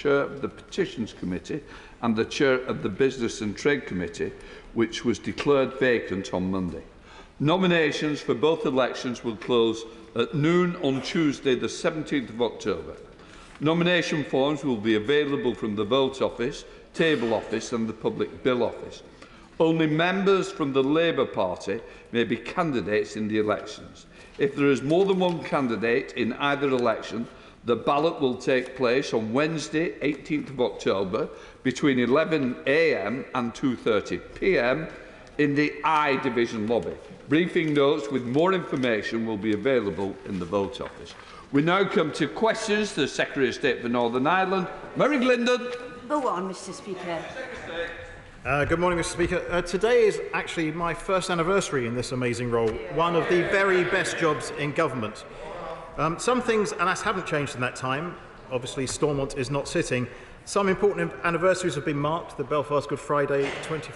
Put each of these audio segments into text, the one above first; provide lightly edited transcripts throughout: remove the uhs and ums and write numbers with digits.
Chair of the Petitions Committee and the Chair of the Business and Trade Committee, which was declared vacant on Monday. Nominations for both elections will close at noon on Tuesday, the 17th of October. Nomination forms will be available from the Vote Office, Table Office and the Public Bill Office. Only members from the Labour Party may be candidates in the elections. If there is more than one candidate in either election, the ballot will take place on Wednesday, 18th of October, between 11 a.m. and 2:30 p.m. in the I Division lobby. Briefing notes with more information will be available in the Vote Office. We now come to questions to the Secretary of State for Northern Ireland, Mary Glindon. Go on, Mr. Speaker. Good morning, Mr. Speaker. Today is actually my first anniversary in this amazing role, one of the very best jobs in government. Some things, alas, haven't changed in that time. Obviously, Stormont is not sitting. Some important anniversaries have been marked, the Belfast Good Friday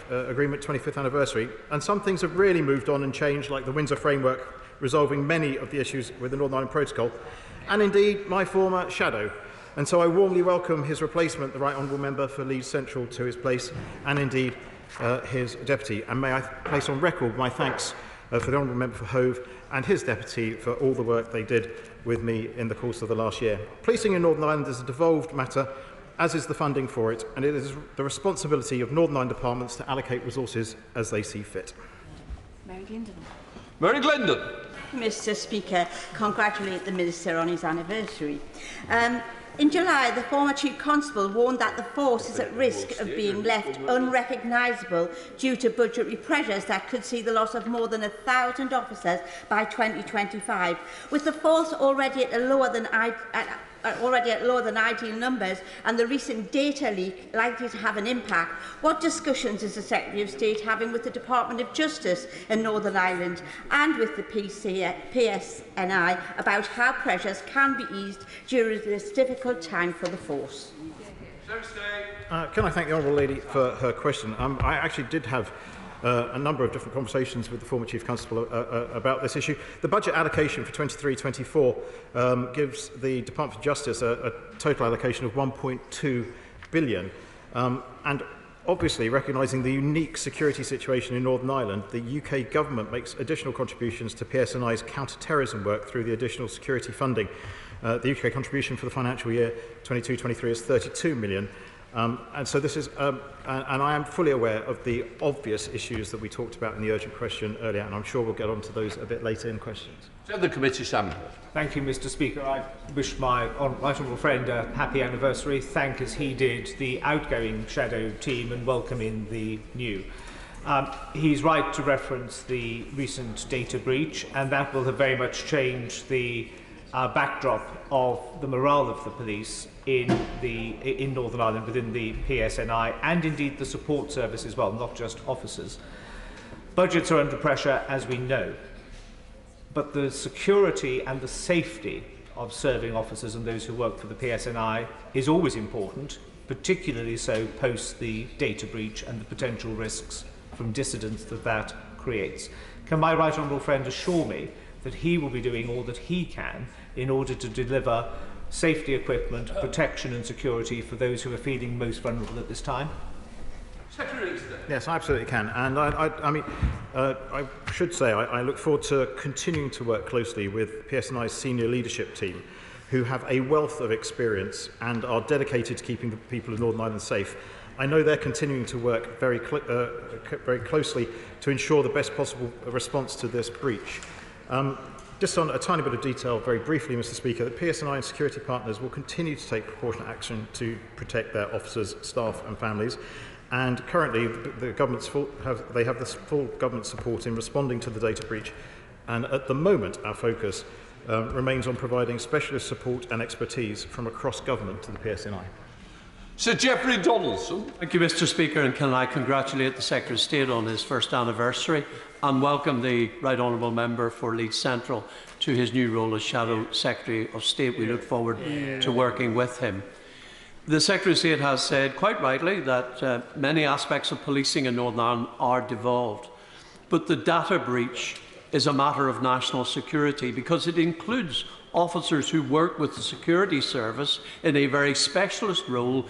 Agreement 25th anniversary, and some things have really moved on and changed, like the Windsor Framework, resolving many of the issues with the Northern Ireland Protocol, and indeed my former shadow. And so I warmly welcome his replacement, the Right Honourable Member for Leeds Central, to his place, and indeed his deputy. And may I place on record my thanks for the Honourable Member for Hove and his deputy for all the work they did with me in the course of the last year. Policing in Northern Ireland is a devolved matter, as is the funding for it, and it is the responsibility of Northern Ireland departments to allocate resources as they see fit. Mary Glindon. Mary Glindon. Mr. Speaker, congratulate the Minister on his anniversary. In July, the former Chief Constable warned that the force is at risk of being left unrecognisable due to budgetary pressures that could see the loss of more than 1,000 officers by 2025. With the force already at lower than ideal numbers and the recent data leak likely to have an impact, what discussions is the Secretary of State having with the Department of Justice in Northern Ireland and with the PSNI about how pressures can be eased during this difficult time for the force? Can I thank the Honourable Lady for her question? I actually did have a number of different conversations with the former Chief Constable about this issue. The budget allocation for 23-24 gives the Department of Justice a total allocation of £1.2 billion. And obviously, recognising the unique security situation in Northern Ireland, the UK Government makes additional contributions to PSNI's counter-terrorism work through the additional security funding. The UK contribution for the financial year 22-23 is £32 million. And so this is, and I am fully aware of the obvious issues that we talked about in the urgent question earlier, and I'm sure we'll get on to those a bit later in questions. To the committee, Sam. Thank you, Mr. Speaker. I wish my right honourable friend a happy anniversary. Thank, as he did, the outgoing shadow team and welcome in the new. He's right to reference the recent data breach, and that will have very much changed the backdrop of the morale of the police in Northern Ireland within the PSNI and indeed the support service as well, not just officers. Budgets are under pressure, as we know, but the security and the safety of serving officers and those who work for the PSNI is always important, particularly so post the data breach and the potential risks from dissidents that creates. Can my right honourable friend assure me that he will be doing all that he can in order to deliver safety equipment, protection and security for those who are feeling most vulnerable at this time? Yes, I absolutely can. And I should say I look forward to continuing to work closely with PSNI's senior leadership team, who have a wealth of experience and are dedicated to keeping the people of Northern Ireland safe. I know they're continuing to work very closely to ensure the best possible response to this breach. Just on a tiny bit of detail, very briefly, Mr. Speaker, the PSNI and security partners will continue to take proportionate action to protect their officers, staff and families. And currently, the government's they have this full government support in responding to the data breach. And at the moment, our focus remains on providing specialist support and expertise from across government to the PSNI. Sir Geoffrey Donaldson. Thank you, Mr. Speaker, and can I congratulate the Secretary of State on his first anniversary and welcome the Right Honourable Member for Leeds Central to his new role as Shadow Secretary of State. We look forward to working with him. The Secretary of State has said, quite rightly, that many aspects of policing in Northern Ireland are devolved, but the data breach is a matter of national security because it includes officers who work with the security service in a very specialist role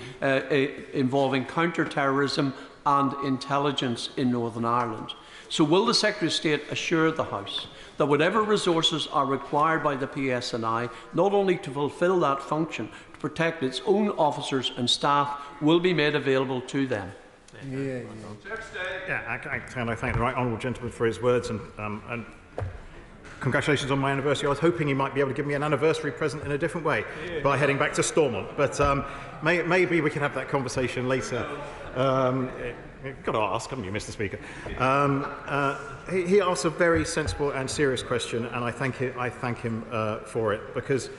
involving counter-terrorism and intelligence in Northern Ireland. So will the Secretary of State assure the House that whatever resources are required by the PSNI, not only to fulfil that function, to protect its own officers and staff, will be made available to them? I thank the right honourable gentleman for his words and congratulations on my anniversary. I was hoping he might be able to give me an anniversary present in a different way by heading back to Stormont, but maybe we can have that conversation later. You've got to ask, haven't you, Mr. Speaker? He asked a very sensible and serious question, and I thank him for it, because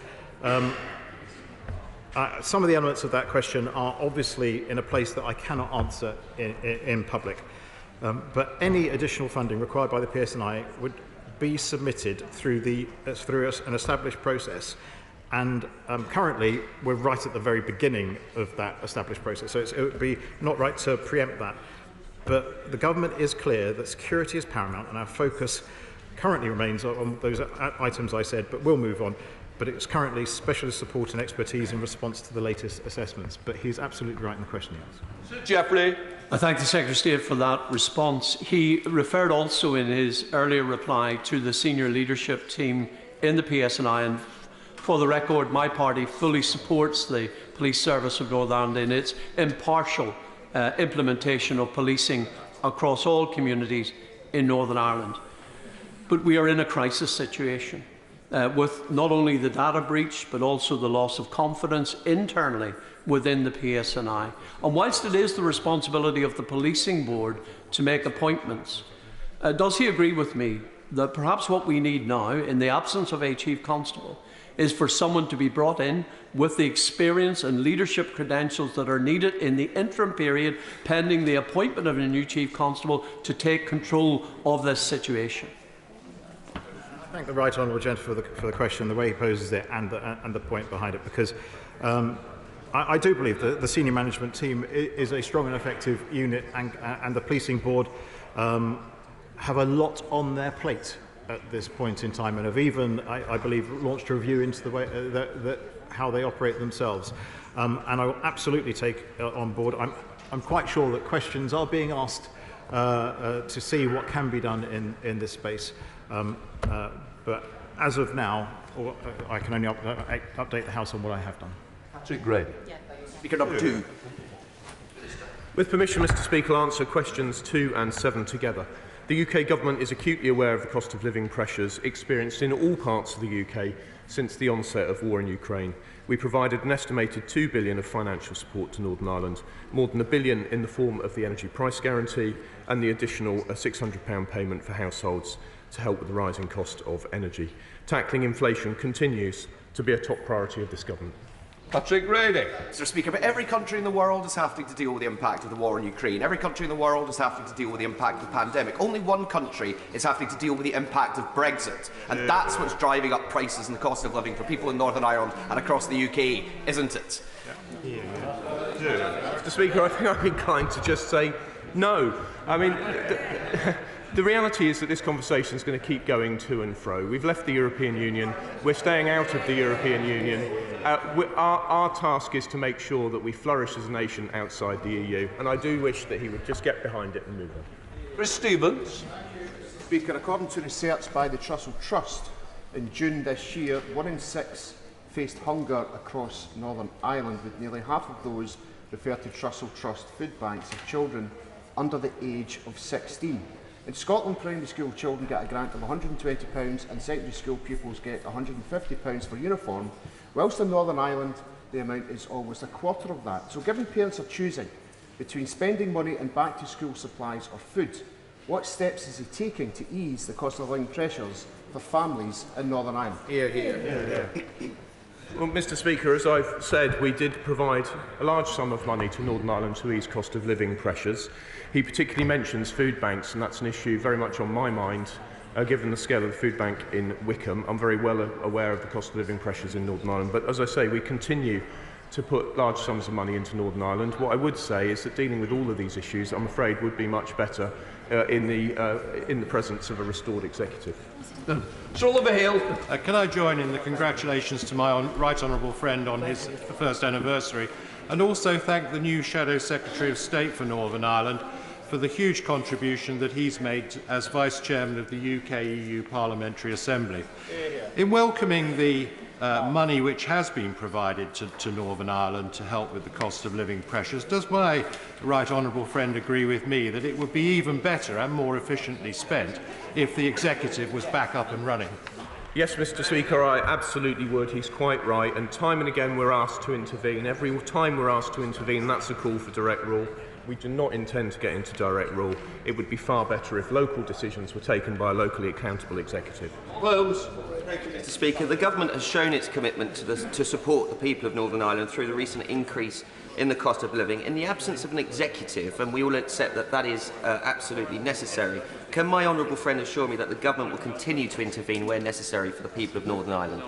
some of the elements of that question are obviously in a place that I cannot answer in public. But any additional funding required by the PSNI would be submitted through an established process. And currently, we're right at the very beginning of that established process, so it would be not right to preempt that. But the government is clear that security is paramount, and our focus currently remains on those items I said, but we'll move on. But it's currently specialist support and expertise in response to the latest assessments. But he's absolutely right in the question he asked. Sir Jeffrey. I thank the Secretary of State for that response. He referred also in his earlier reply to the senior leadership team in the PSNI, and for the record, my party fully supports the Police Service of Northern Ireland in its impartial implementation of policing across all communities in Northern Ireland. But we are in a crisis situation with not only the data breach but also the loss of confidence internally within the PSNI. And whilst it is the responsibility of the Policing Board to make appointments, does he agree with me that perhaps what we need now, in the absence of a Chief Constable, is for someone to be brought in with the experience and leadership credentials that are needed in the interim period pending the appointment of a new Chief Constable to take control of this situation? I thank the right honourable gentleman for the question, the way he poses it, and the point behind it, because I do believe that the senior management team is a strong and effective unit, and the policing board have a lot on their plate at this point in time, and have even, I believe, launched a review into the way how they operate themselves. And I will absolutely take on board. I'm quite sure that questions are being asked to see what can be done in this space. But as of now, I can only update the House on what I have done. Patrick Gray. Speaker number 2. With permission, Mr. Speaker, I'll answer questions 2 and 7 together. The UK Government is acutely aware of the cost of living pressures experienced in all parts of the UK since the onset of war in Ukraine. We provided an estimated £2 billion of financial support to Northern Ireland, more than £1 billion in the form of the energy price guarantee and the additional £600 payment for households to help with the rising cost of energy. Tackling inflation continues to be a top priority of this government. Patrick Grady. Mr. Speaker, but every country in the world is having to deal with the impact of the war in Ukraine. Every country in the world is having to deal with the impact of the pandemic. Only one country is having to deal with the impact of Brexit. And that's what's driving up prices and the cost of living for people in Northern Ireland and across the UK, isn't it? Mr. Speaker, I think I'm inclined to just say no. I mean, the reality is that this conversation is going to keep going to and fro. We've left the European Union. We're staying out of the European Union. Our task is to make sure that we flourish as a nation outside the EU. And I do wish that he would just get behind it and move on. Chris Stevens. Speaker, according to research by the Trussell Trust, in June this year, 1 in 6 faced hunger across Northern Ireland, with nearly half of those referred to Trussell Trust food banks of children under the age of 16. In Scotland, primary school children get a grant of £120 and secondary school pupils get £150 for uniform, whilst in Northern Ireland the amount is almost a quarter of that. So given parents are choosing between spending money and back-to-school supplies or food, what steps is he taking to ease the cost of living pressures for families in Northern Ireland? Well, Mr. Speaker, as I've said, we did provide a large sum of money to Northern Ireland to ease cost of living pressures. He particularly mentions food banks, and that's an issue very much on my mind, given the scale of the food bank in Wickham. I'm very well aware of the cost of living pressures in Northern Ireland, but as I say, we continue to put large sums of money into Northern Ireland. What I would say is that dealing with all of these issues, I'm afraid, would be much better in the presence of a restored executive. Sir Oliver Hill. Can I join in the congratulations to my right honourable friend on his first anniversary, and also thank the new Shadow Secretary of State for Northern Ireland for the huge contribution that he's made as Vice Chairman of the UK-EU Parliamentary Assembly. In welcoming the money which has been provided to Northern Ireland to help with the cost of living pressures, does my right honourable friend agree with me that it would be even better and more efficiently spent if the executive was back up and running? Yes, Mr. Speaker, I absolutely would. He's quite right. And time and again we're asked to intervene. Every time we're asked to intervene, that's a call for direct rule. We do not intend to get into direct rule. It would be far better if local decisions were taken by a locally accountable executive. Thank you, Mr. Speaker. The government has shown its commitment to support the people of Northern Ireland through the recent increase in the cost of living. In the absence of an executive, and we all accept that that is absolutely necessary, can my honourable friend assure me that the government will continue to intervene where necessary for the people of Northern Ireland?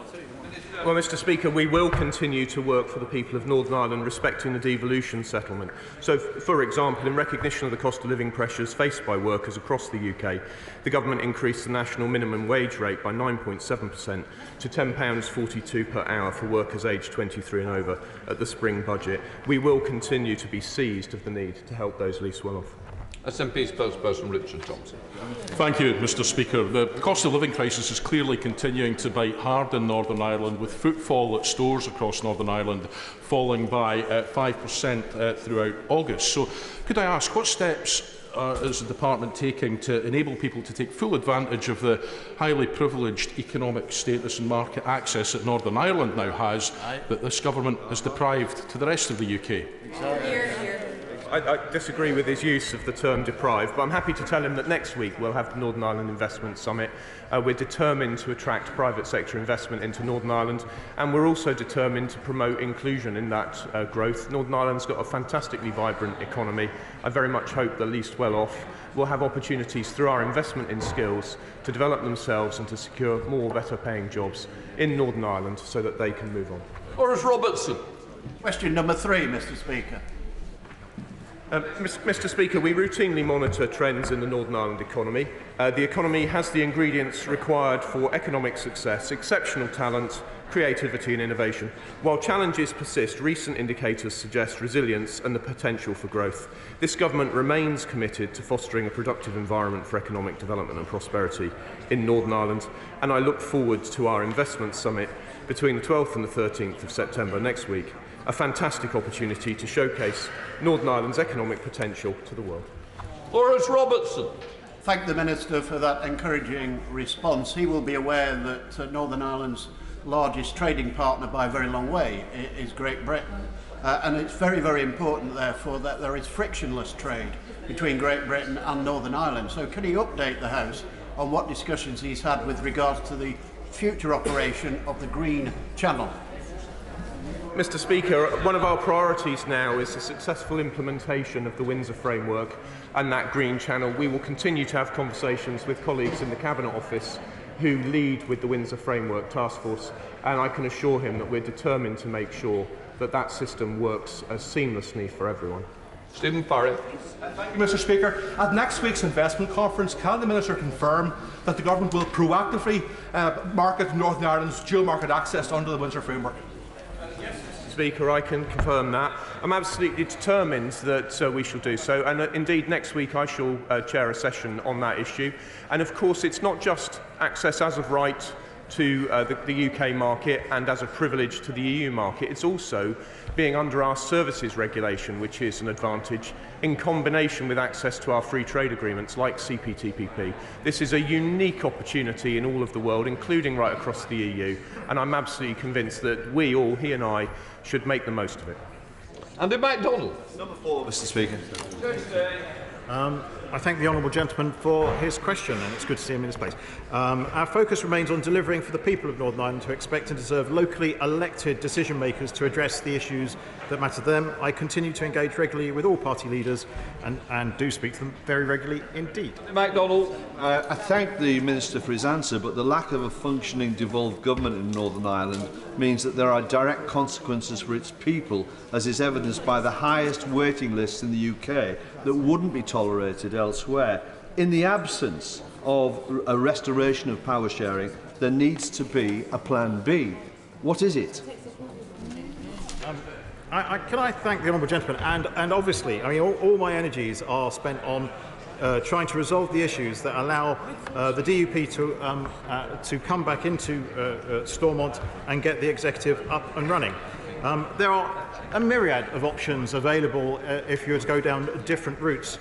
Well, Mr. Speaker, we will continue to work for the people of Northern Ireland respecting the devolution settlement. So, for example, in recognition of the cost of living pressures faced by workers across the UK, the government increased the national minimum wage rate by 9.7% to £10.42 per hour for workers aged 23 and over at the spring budget. We will continue to be seized of the need to help those least well off. SNP spokesperson Richard Thompson. Thank you, Mr. Speaker. The cost of living crisis is clearly continuing to bite hard in Northern Ireland, with footfall at stores across Northern Ireland falling by 5% throughout August. So, could I ask, what steps is the Department taking to enable people to take full advantage of the highly privileged economic status and market access that Northern Ireland now has, that this government has deprived to the rest of the UK? I disagree with his use of the term deprived, but I'm happy to tell him that next week we'll have the Northern Ireland Investment Summit. We're determined to attract private sector investment into Northern Ireland, and we're also determined to promote inclusion in that growth. Northern Ireland's got a fantastically vibrant economy. I very much hope the least well off will have opportunities through our investment in skills to develop themselves and to secure more better paying jobs in Northern Ireland so that they can move on. Boris Robertson. Question number 3, Mr. Speaker. Mr. Speaker, we routinely monitor trends in the Northern Ireland economy. The economy has the ingredients required for economic success, exceptional talent, creativity and innovation. While challenges persist, recent indicators suggest resilience and the potential for growth. This government remains committed to fostering a productive environment for economic development and prosperity in Northern Ireland, and I look forward to our investment summit between the 12th and the 13th of September next week. A fantastic opportunity to showcase Northern Ireland's economic potential to the world. Boris Robertson. Thank the Minister for that encouraging response. He will be aware that Northern Ireland's largest trading partner by a very long way is Great Britain. And it's very, very important, therefore, that there is frictionless trade between Great Britain and Northern Ireland. So can he update the House on what discussions he's had with regards to the future operation of the Green Channel? Mr. Speaker, one of our priorities now is the successful implementation of the Windsor Framework and that Green Channel. We will continue to have conversations with colleagues in the Cabinet Office who lead with the Windsor Framework Task Force, and I can assure him that we're determined to make sure that that system works as seamlessly for everyone. Stephen Parry. Thank you, Mr. Speaker. At next week's investment conference, can the Minister confirm that the Government will proactively market Northern Ireland's dual market access under the Windsor Framework? Speaker, I can confirm that. I'm absolutely determined that we shall do so, and indeed next week I shall chair a session on that issue. And of course it's not just access as of right to the UK market and as a privilege to the EU market, it's also being under our services regulation, which is an advantage, in combination with access to our free trade agreements like CPTPP. This is a unique opportunity in all of the world, including right across the EU, and I'm absolutely convinced that we all, he and I, should make the most of it. Andy MacDonald. Number 4, Mr. Speaker. I thank the honourable gentleman for his question, and it's good to see him in this place. Our focus remains on delivering for the people of Northern Ireland who expect and deserve locally elected decision makers to address the issues that matter to them. I continue to engage regularly with all party leaders and do speak to them very regularly indeed. MacDonald. I thank the Minister for his answer, but the lack of a functioning devolved government in Northern Ireland means that there are direct consequences for its people, as is evidenced by the highest waiting lists in the UK that wouldn't be tolerated elsewhere. In the absence of a restoration of power sharing, there needs to be a plan B. What is it? Can I thank the honourable gentleman? And obviously, I mean, all my energies are spent on trying to resolve the issues that allow the DUP to come back into Stormont and get the executive up and running. There are a myriad of options available if you were to go down different routes,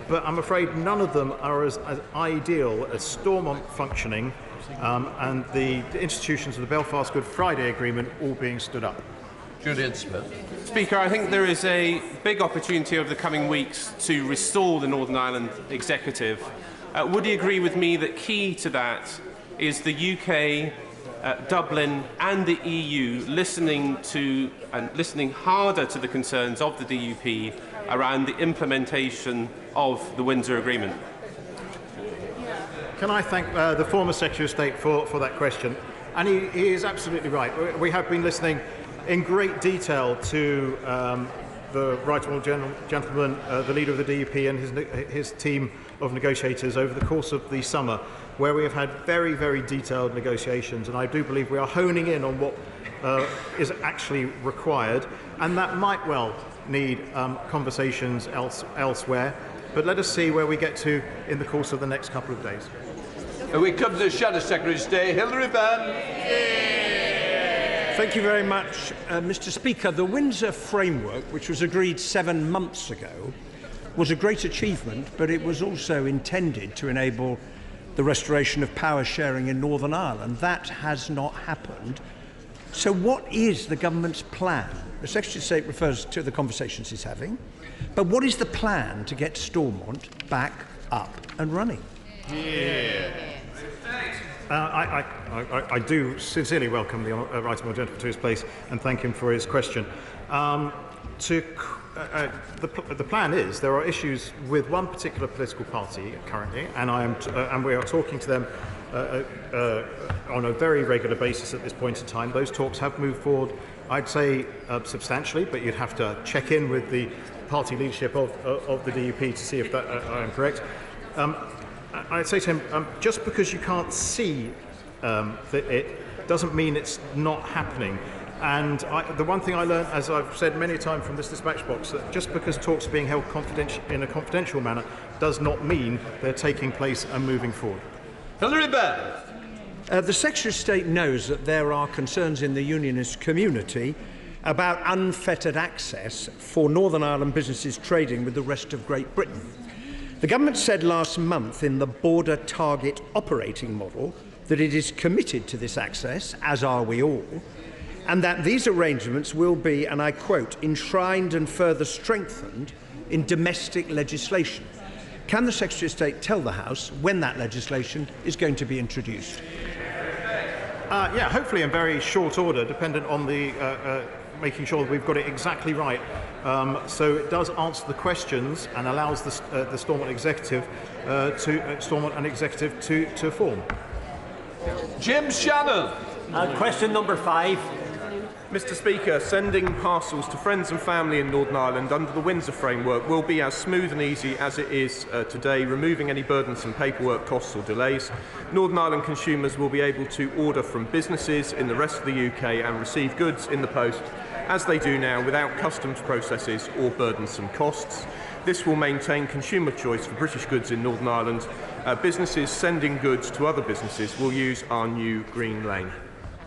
but I'm afraid none of them are as ideal as Stormont functioning and the institutions of the Belfast Good Friday Agreement all being stood up. Julian Smith. Speaker, I think there is a big opportunity over the coming weeks to restore the Northern Ireland executive. Would you agree with me that key to that is the UK, Dublin and the EU listening harder to the concerns of the DUP around the implementation of the Windsor Agreement? Can I thank the former Secretary of State for that question? And he is absolutely right. We have been listening in great detail to the Right Honourable Gentleman, the leader of the DUP and his team of negotiators over the course of the summer, where we have had very, very detailed negotiations, and I do believe we are honing in on what is actually required, and that might well need conversations elsewhere, but let us see where we get to in the course of the next couple of days. We come to the Shadow Secretary of State, Hilary Benn. Thank you very much, Mr. Speaker. The Windsor Framework, which was agreed 7 months ago, was a great achievement, but it was also intended to enable the restoration of power sharing in Northern Ireland. That has not happened. So what is the government's plan? The Secretary of State refers to the conversations he's having, but what is the plan to get Stormont back up and running? I do sincerely welcome the Right Honourable Gentleman to his place and thank him for his question. The plan is there are issues with one particular political party currently, and we are talking to them on a very regular basis at this point in time. Those talks have moved forward, I'd say, substantially, but you'd have to check in with the party leadership of the DUP to see if that I am correct. I'd say to him, just because you can't see it doesn't mean it's not happening. And the one thing I learned, as I've said many times from this dispatch box, that just because talks are being held in a confidential manner does not mean they're taking place and moving forward. Hilary Benn. The Secretary of State knows that there are concerns in the unionist community about unfettered access for Northern Ireland businesses trading with the rest of Great Britain. The government said last month in the border target operating model that it is committed to this access, as are we all, and that these arrangements will be, and I quote, enshrined and further strengthened in domestic legislation. Can the Secretary of State tell the House when that legislation is going to be introduced? Yeah, hopefully in very short order, dependent on the making sure that we've got it exactly right. So it does answer the questions and allows the Stormont executive to form. Jim Shannon. Question number 5. Mr. Speaker, sending parcels to friends and family in Northern Ireland under the Windsor Framework will be as smooth and easy as it is today, removing any burdensome paperwork costs or delays. Northern Ireland consumers will be able to order from businesses in the rest of the UK and receive goods in the post as they do now without customs processes or burdensome costs. This will maintain consumer choice for British goods in Northern Ireland. Businesses sending goods to other businesses will use our new Green Lane.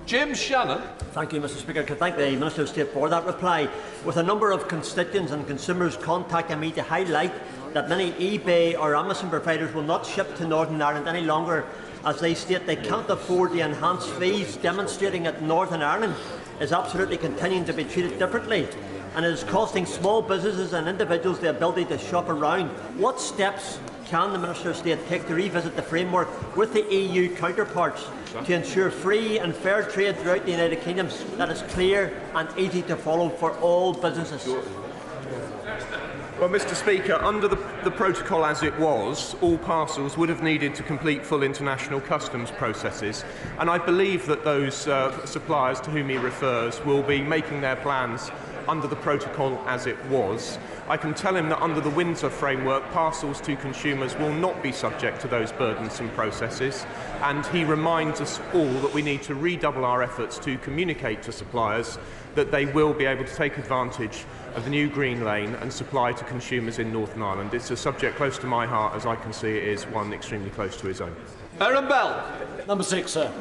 Jim Shannon. Thank you, Mr. Speaker. I can thank the Minister of State for that reply. With a number of constituents and consumers contacting me to highlight that many eBay or Amazon providers will not ship to Northern Ireland any longer, as they state they can't afford the enhanced fees, demonstrating that Northern Ireland is absolutely continuing to be treated differently. and it is costing small businesses and individuals the ability to shop around. What steps can the Minister of State take to revisit the framework with the EU counterparts to ensure free and fair trade throughout the United Kingdom that is clear and easy to follow for all businesses? Well, Mr. Speaker, under the protocol as it was, all parcels would have needed to complete full international customs processes, and I believe that those suppliers to whom he refers will be making their plans under the protocol as it was. I can tell him that under the Windsor framework, parcels to consumers will not be subject to those burdensome processes, and he reminds us all that we need to redouble our efforts to communicate to suppliers that they will be able to take advantage of the new Green Lane and supply to consumers in Northern Ireland. It's a subject close to my heart, as I can see it is one extremely close to his own. Aaron Bell. Number 6, sir.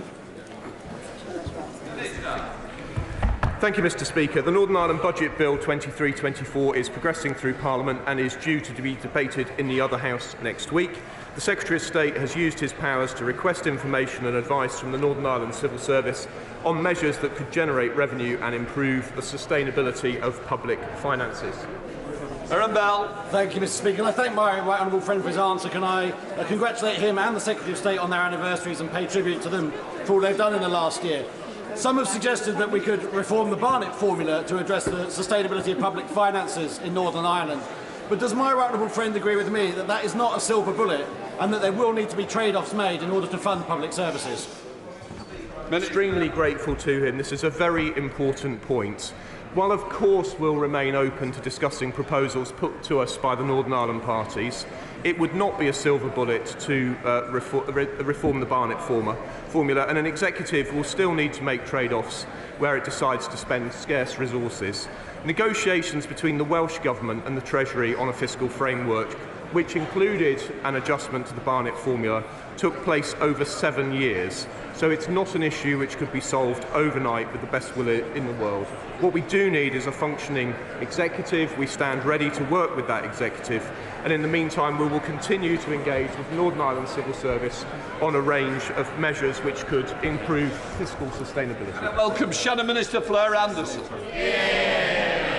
Thank you, Mr. Speaker. The Northern Ireland Budget Bill 23-24 is progressing through Parliament and is due to be debated in the other House next week. The Secretary of State has used his powers to request information and advice from the Northern Ireland Civil Service on measures that could generate revenue and improve the sustainability of public finances. Aaron Bell. Thank you, Mr. Speaker. I thank my right honourable friend for his answer. Can I congratulate him and the Secretary of State on their anniversaries and pay tribute to them for all they've done in the last year? Some have suggested that we could reform the Barnett formula to address the sustainability of public finances in Northern Ireland. But does my right honourable friend agree with me that that is not a silver bullet and that there will need to be trade-offs made in order to fund public services? I'm extremely grateful to him. This is a very important point. While of course we'll remain open to discussing proposals put to us by the Northern Ireland parties, it would not be a silver bullet to reform the Barnett formula, and an executive will still need to make trade-offs where it decides to spend scarce resources. Negotiations between the Welsh Government and the Treasury on a fiscal framework, which included an adjustment to the Barnett formula, took place over 7 years. So it's not an issue which could be solved overnight with the best will in the world. What we do need is a functioning executive. We stand ready to work with that executive, and in the meantime we will continue to engage with Northern Ireland Civil Service on a range of measures which could improve fiscal sustainability. Welcome Shannon Minister Fleur Anderson.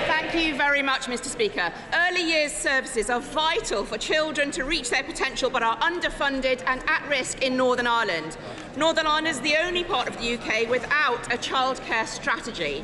Thank you very much, Mr. Speaker. Early years services are vital for children to reach their potential but are underfunded and at risk in Northern Ireland. Northern Ireland is the only part of the UK without a childcare strategy.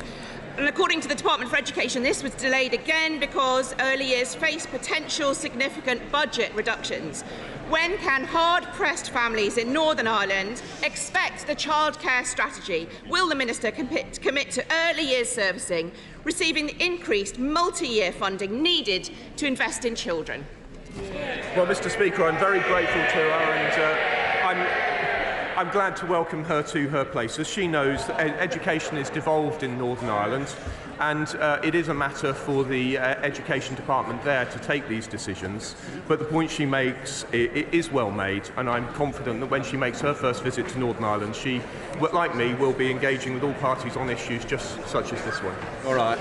And according to the Department for Education, this was delayed again because early years face potential significant budget reductions. When can hard-pressed families in Northern Ireland expect the childcare strategy? Will the Minister commit to early years servicing, receiving the increased multi-year funding needed to invest in children? Well, Mr. Speaker, I'm very grateful to her, and I'm glad to welcome her to her place. As she knows, education is devolved in Northern Ireland, and it is a matter for the Education Department there to take these decisions. But the point she makes is well made, and I'm confident that when she makes her first visit to Northern Ireland, she, like me, will be engaging with all parties on issues just such as this one. All right.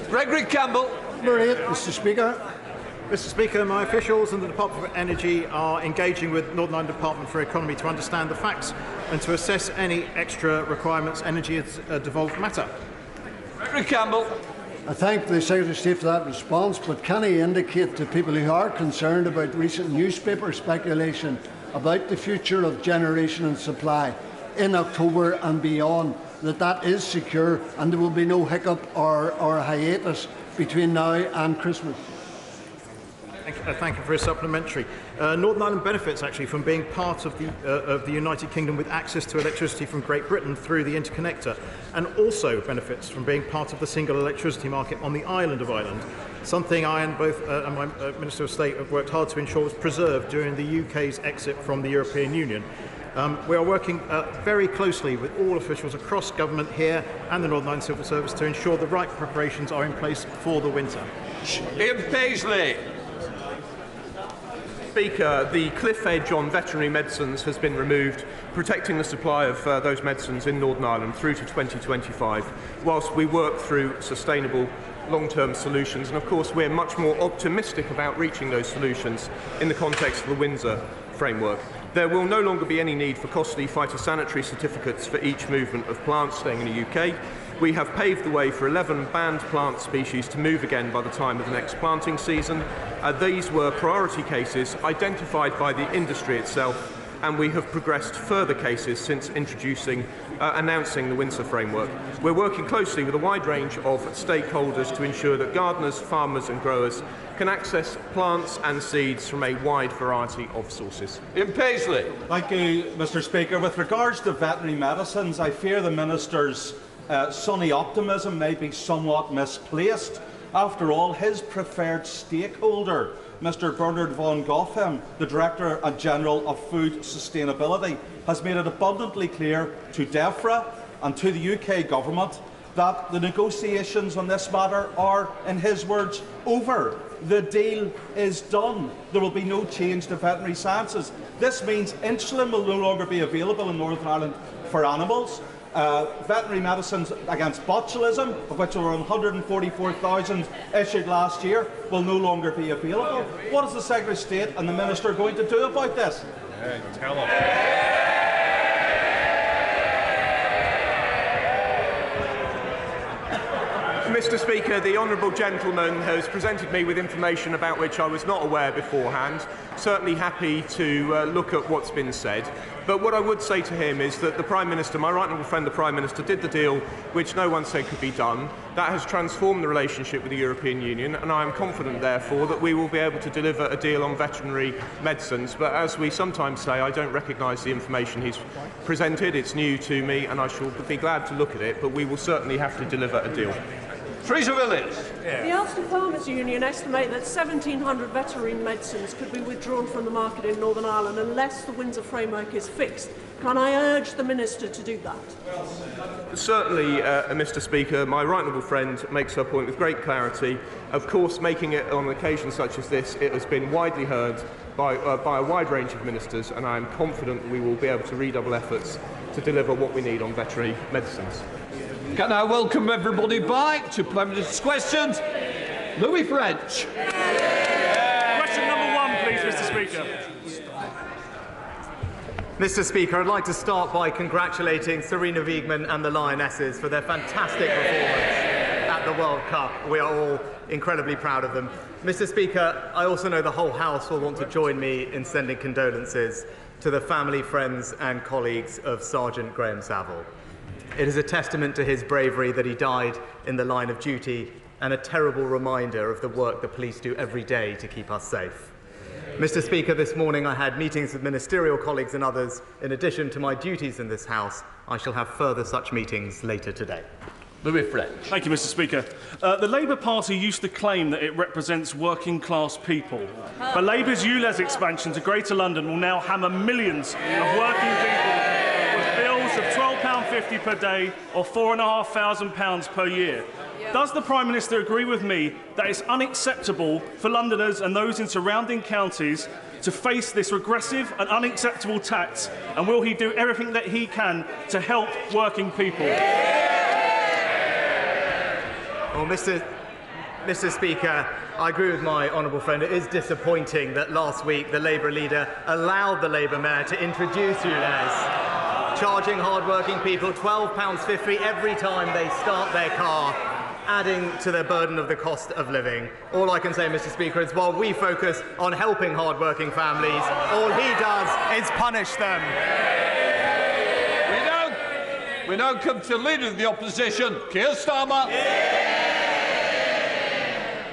Gregory Campbell. Mr. Speaker. Mr. Speaker, my officials and the Department for Energy are engaging with Northern Ireland Department for Economy to understand the facts and to assess any extra requirements. Energy is a devolved matter. Gregory Campbell. I thank the Secretary of State for that response, but can he indicate to people who are concerned about recent newspaper speculation about the future of generation and supply in October and beyond, that that is secure and there will be no hiccup or hiatus between now and Christmas? Thank you for a supplementary. Northern Ireland benefits actually from being part of the United Kingdom with access to electricity from Great Britain through the interconnector, and also benefits from being part of the single electricity market on the island of Ireland, something I and both and my Minister of State have worked hard to ensure was preserved during the UK's exit from the European Union. We are working very closely with all officials across government here and the Northern Ireland Civil Service to ensure the right preparations are in place for the winter. Ian Paisley. Speaker, the cliff edge on veterinary medicines has been removed, protecting the supply of those medicines in Northern Ireland through to 2025, whilst we work through sustainable long-term solutions. And of course we're much more optimistic about reaching those solutions in the context of the Windsor framework. There will no longer be any need for costly phytosanitary certificates for each movement of plants staying in the UK. We have paved the way for 11 banned plant species to move again by the time of the next planting season. These were priority cases identified by the industry itself, and we have progressed further cases since announcing the Windsor framework. We're working closely with a wide range of stakeholders to ensure that gardeners, farmers and growers can access plants and seeds from a wide variety of sources. Ian Paisley. Thank you, Mr. Speaker. With regards to veterinary medicines, I fear the Minister's sunny optimism may be somewhat misplaced. After all, his preferred stakeholder, Mr. Bernard von Goffem, the Director General of Food Sustainability, has made it abundantly clear to DEFRA and to the UK Government that the negotiations on this matter are, in his words, over. The deal is done. There will be no change to veterinary sciences. This means insulin will no longer be available in Northern Ireland for animals. Veterinary medicines against botulism, of which there were 144,000 issued last year, will no longer be available. What is the Secretary of State and the Minister going to do about this? Tell him. Mr. Speaker, the honourable gentleman has presented me with information about which I was not aware beforehand. Certainly happy to look at what's been said. But what I would say to him is that the Prime Minister, my right honourable friend the Prime Minister, did the deal which no one said could be done. That has transformed the relationship with the European Union, and I am confident, therefore, that we will be able to deliver a deal on veterinary medicines. But as we sometimes say, I don't recognise the information he's presented. It's new to me, and I shall be glad to look at it, but we will certainly have to deliver a deal. Teresa Willis. The Ulster Farmers Union estimate that 1,700 veterinary medicines could be withdrawn from the market in Northern Ireland unless the Windsor framework is fixed. Can I urge the Minister to do that? Certainly, Mr. Speaker, my right honourable friend makes her point with great clarity. Of course, making it on occasions such as this, it has been widely heard by a wide range of ministers, and I am confident we will be able to redouble efforts to deliver what we need on veterinary medicines. Can I welcome everybody back to Prime Minister's questions? Louis French. Question number 1, please, Mr. Speaker. Mr. Speaker, I'd like to start by congratulating Serena Wiegman and the Lionesses for their fantastic performance at the World Cup. We are all incredibly proud of them. Mr. Speaker, I also know the whole House will want to join me in sending condolences to the family, friends and colleagues of Sergeant Graham Saville. It is a testament to his bravery that he died in the line of duty, and a terrible reminder of the work the police do every day to keep us safe. Mr. Speaker, this morning I had meetings with ministerial colleagues and others. In addition to my duties in this House, I shall have further such meetings later today. Louis French. Thank you, Mr. Speaker. The Labour Party used to claim that it represents working class people. But Labour's ULEZ expansion to Greater London will now hammer millions of working people with bills of £12.50 per day or £4,500 per year. Does the Prime Minister agree with me that it's unacceptable for Londoners and those in surrounding counties to face this regressive and unacceptable tax, and will he do everything that he can to help working people? Well, Mr. Speaker, I agree with my honourable friend. It is disappointing that last week the Labour leader allowed the Labour mayor to introduce ULEZ, charging hard-working people £12.50 every time they start their car, adding to the burden of the cost of living. All I can say, Mr. Speaker, is while we focus on helping hard-working families, all he does is punish them. We now come to Leader of the Opposition, Keir Starmer.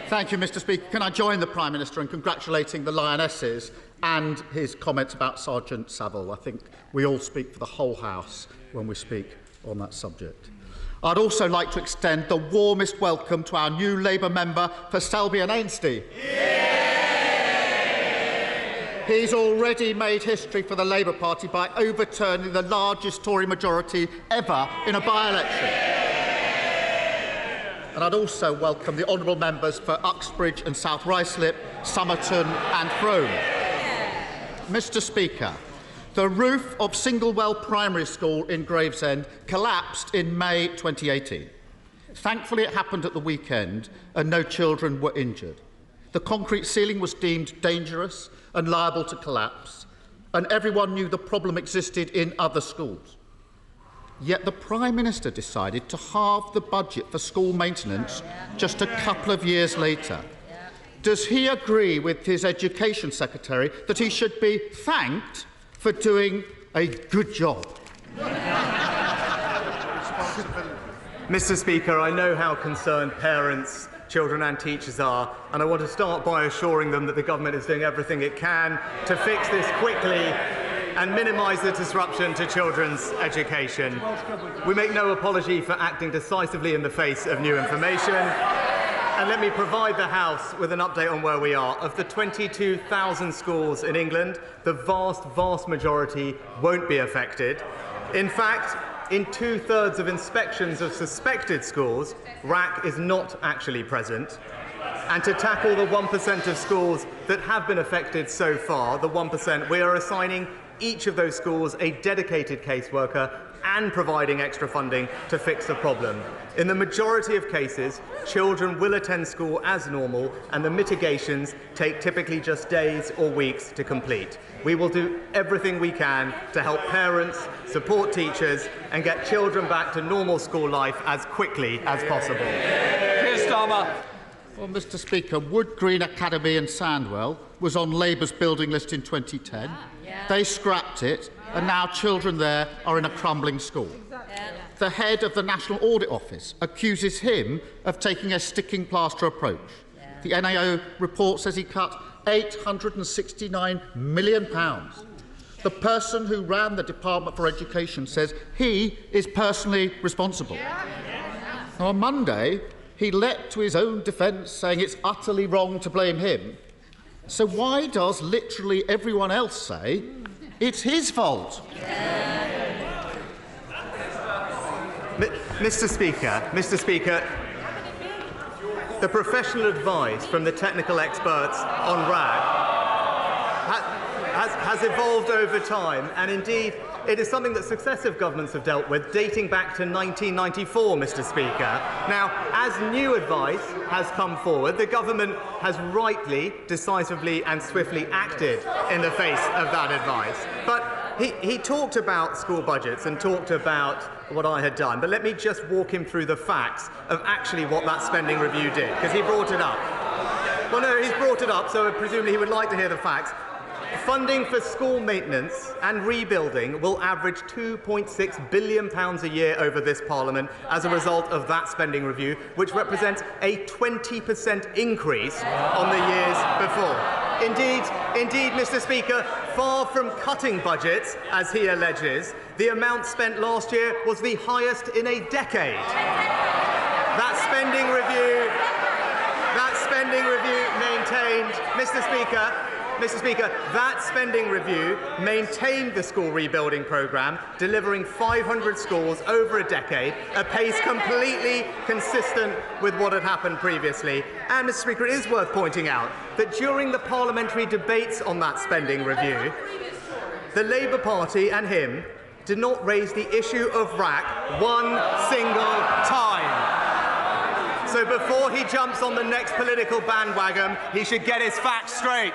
Thank you, Mr. Speaker. Can I join the Prime Minister in congratulating the Lionesses and his comments about Sergeant Saville? I think we all speak for the whole House when we speak on that subject. I'd also like to extend the warmest welcome to our new Labour member for Selby and Ainsty. He's already made history for the Labour Party by overturning the largest Tory majority ever in a by-election. And I'd also welcome the honourable members for Uxbridge and South Ruislip, Somerton and Frome. Mr. Speaker, the roof of Singlewell Primary School in Gravesend collapsed in May 2018. Thankfully, it happened at the weekend and no children were injured. The concrete ceiling was deemed dangerous and liable to collapse, and everyone knew the problem existed in other schools. Yet the Prime Minister decided to halve the budget for school maintenance just a couple of years later. Does he agree with his Education Secretary that he should be thanked for doing a good job? Mr. Speaker, I know how concerned parents, children and teachers are, and I want to start by assuring them that the government is doing everything it can to fix this quickly and minimise the disruption to children's education. We make no apology for acting decisively in the face of new information. And let me provide the House with an update on where we are. Of the 22,000 schools in England, the vast majority won't be affected. In fact, in 2/3 of inspections of suspected schools, Raac is not actually present. And to tackle the 1% of schools that have been affected so far, the 1%, we are assigning each of those schools a dedicated caseworker and providing extra funding to fix the problem. In the majority of cases, children will attend school as normal, and the mitigations take typically just days or weeks to complete. We will do everything we can to help parents, support teachers, and get children back to normal school life as quickly as possible. Keir Starmer. Well, Mr. Speaker, Wood Green Academy in Sandwell was on Labour's building list in 2010. They scrapped it, and now children there are in a crumbling school. The head of the National Audit Office accuses him of taking a sticking plaster approach. The NAO report says he cut £869 million. The person who ran the Department for Education says he is personally responsible. Now, on Monday, he leapt to his own defence, saying it's utterly wrong to blame him. So why does literally everyone else say it's his fault? Mr. Speaker, the professional advice from the technical experts on Raac has evolved over time, and indeed it is something that successive governments have dealt with, dating back to 1994, Mr. Speaker. Now, as new advice has come forward, the government has rightly, decisively and swiftly acted in the face of that advice. But he talked about school budgets and talked about what I had done, but let me just walk him through the facts of actually what that spending review did, because he brought it up. Well, no, he's brought it up, so presumably he would like to hear the facts. Funding for school maintenance and rebuilding will average £2.6 billion a year over this Parliament as a result of that spending review, which represents a 20% increase on the years before. Indeed, Mr. Speaker, far from cutting budgets, as he alleges, the amount spent last year was the highest in a decade. That spending review maintained, Mr. Speaker, that spending review maintained the school rebuilding programme, delivering 500 schools over a decade, a pace completely consistent with what had happened previously. And, Mr. Speaker, it is worth pointing out that during the parliamentary debates on that spending review, the Labour Party and him did not raise the issue of Raac one single time. So before he jumps on the next political bandwagon, he should get his facts straight.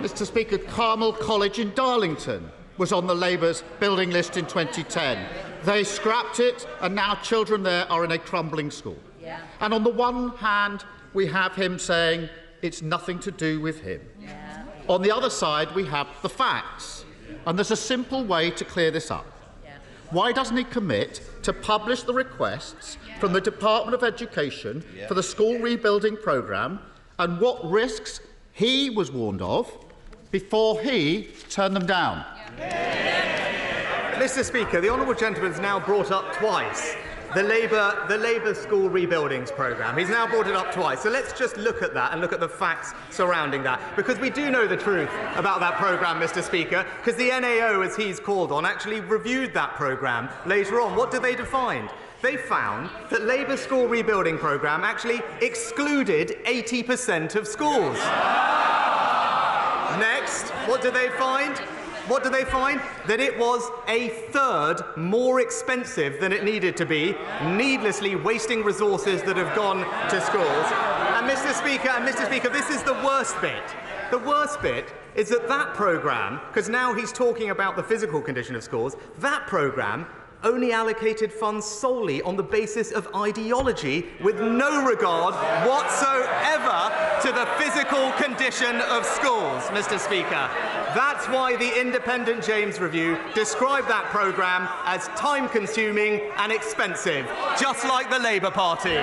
Mr. Speaker, Carmel College in Darlington was on the Labour's building list in 2010. They scrapped it, and now children there are in a crumbling school. And on the one hand, we have him saying it's nothing to do with him. On the other side, we have the facts. And there's a simple way to clear this up. Why doesn't he commit to publish the requests from the Department of Education for the school rebuilding programme and what risks he was warned of before he turned them down? Mr. Speaker, the honourable gentleman has now brought up twice the Labour school rebuildings programme. He's now brought it up twice. So let's just look at that and look at the facts surrounding that, because we do know the truth about that programme, Mr. Speaker, because the NAO, as he's called on, actually reviewed that programme later on. What did they find? They found that Labour's school rebuilding programme actually excluded 80% of schools. Next, what did they find? What did they find? That it was a third more expensive than it needed to be, needlessly wasting resources that have gone to schools. And Mr. Speaker, this is the worst bit. The worst bit is that programme, because now he's talking about the physical condition of schools, that programme only allocated funds solely on the basis of ideology, with no regard whatsoever to the physical condition of schools, Mr. Speaker. That's why the independent James Review described that programme as time-consuming and expensive, just like the Labour Party.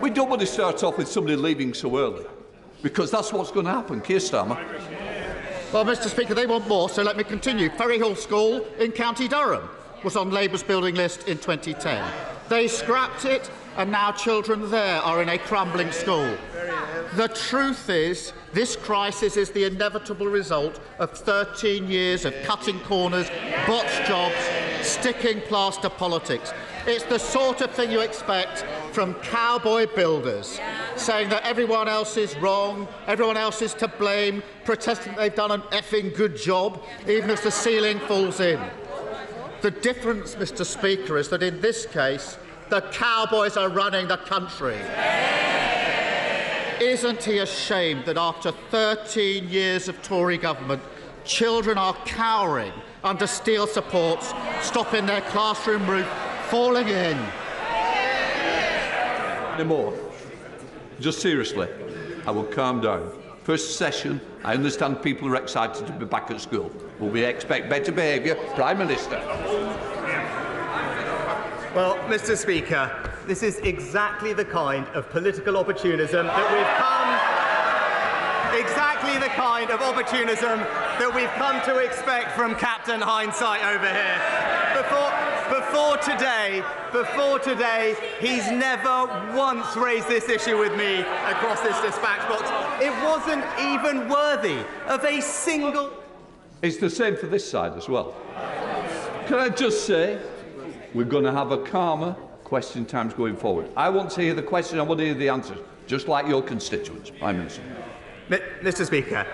We don't want to start off with somebody leaving so early, because that's what's going to happen. Keir Starmer. Well, Mr. Speaker, they want more, so let me continue. Ferryhill School in County Durham was on Labour's building list in 2010. They scrapped it, and now children there are in a crumbling school. The truth is, this crisis is the inevitable result of 13 years of cutting corners, botched jobs, sticking plaster politics. It's the sort of thing you expect from cowboy builders, saying that everyone else is wrong, everyone else is to blame, protesting that they've done an effing good job, even if the ceiling falls in. The difference, Mr. Speaker, is that in this case, the cowboys are running the country. Isn't he ashamed that after 13 years of Tory government, children are cowering under steel supports, stopping their classroom roof falling in? No more. Just seriously, I will calm down. First session, I understand people are excited to be back at school. Will we expect better behaviour? Prime Minister. Well, Mr. Speaker, this is exactly the kind of political opportunism that we've come to expect from Captain Hindsight over here. Before today, he's never once raised this issue with me across this dispatch box. It wasn't even worthy of a single... It's the same for this side as well. Can I just say, we're going to have a calmer question times going forward. I want to hear the question, I want to hear the answers, just like your constituents, Prime Minister. Mr. Speaker,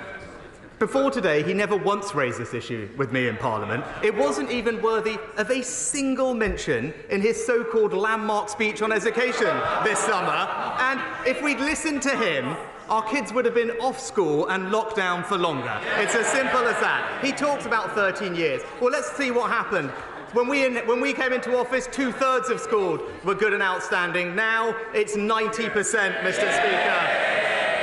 before today, he never once raised this issue with me in Parliament. It wasn't even worthy of a single mention in his so-called landmark speech on education this summer. And if we'd listened to him, our kids would have been off school and locked down for longer. It's as simple as that. He talks about 13 years. Well, let's see what happened. When we came into office, 2/3 of schools were good and outstanding. Now it's 90%, Mr. Speaker.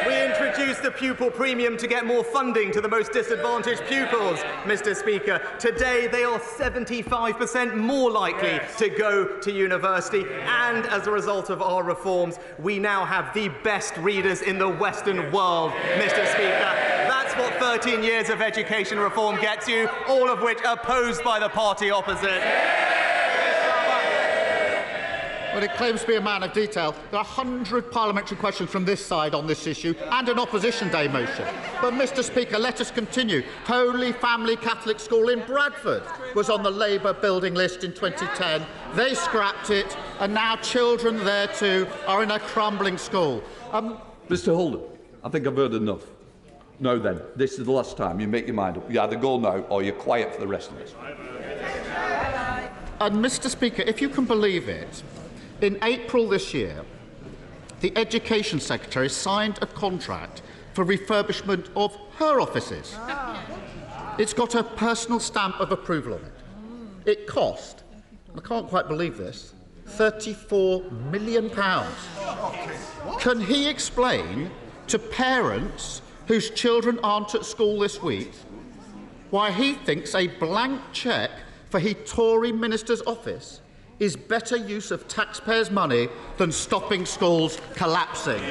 We introduced the pupil premium to get more funding to the most disadvantaged pupils, Mr. Speaker. Today, they are 75% more likely to go to university. And as a result of our reforms, we now have the best readers in the Western world, Mr. Speaker. That's what 13 years of education reform gets you, all of which opposed by the party opposite. Well, it claims to be a man of detail. There are 100 parliamentary questions from this side on this issue and an opposition day motion. But, Mr. Speaker, let us continue. Holy Family Catholic School in Bradford was on the Labour building list in 2010. They scrapped it, and now children there too are in a crumbling school. Mr. Holden, I think I've heard enough. No, then, this is the last time you make your mind up. You either go now or you're quiet for the rest of us. And, Mr. Speaker, if you can believe it, in April this year, the Education Secretary signed a contract for refurbishment of her offices. It's got a personal stamp of approval on it. It cost, I can't quite believe this, £34 million. Can he explain to parents whose children aren't at school this week why he thinks a blank cheque for his Tory minister's office is better use of taxpayers' money than stopping schools collapsing?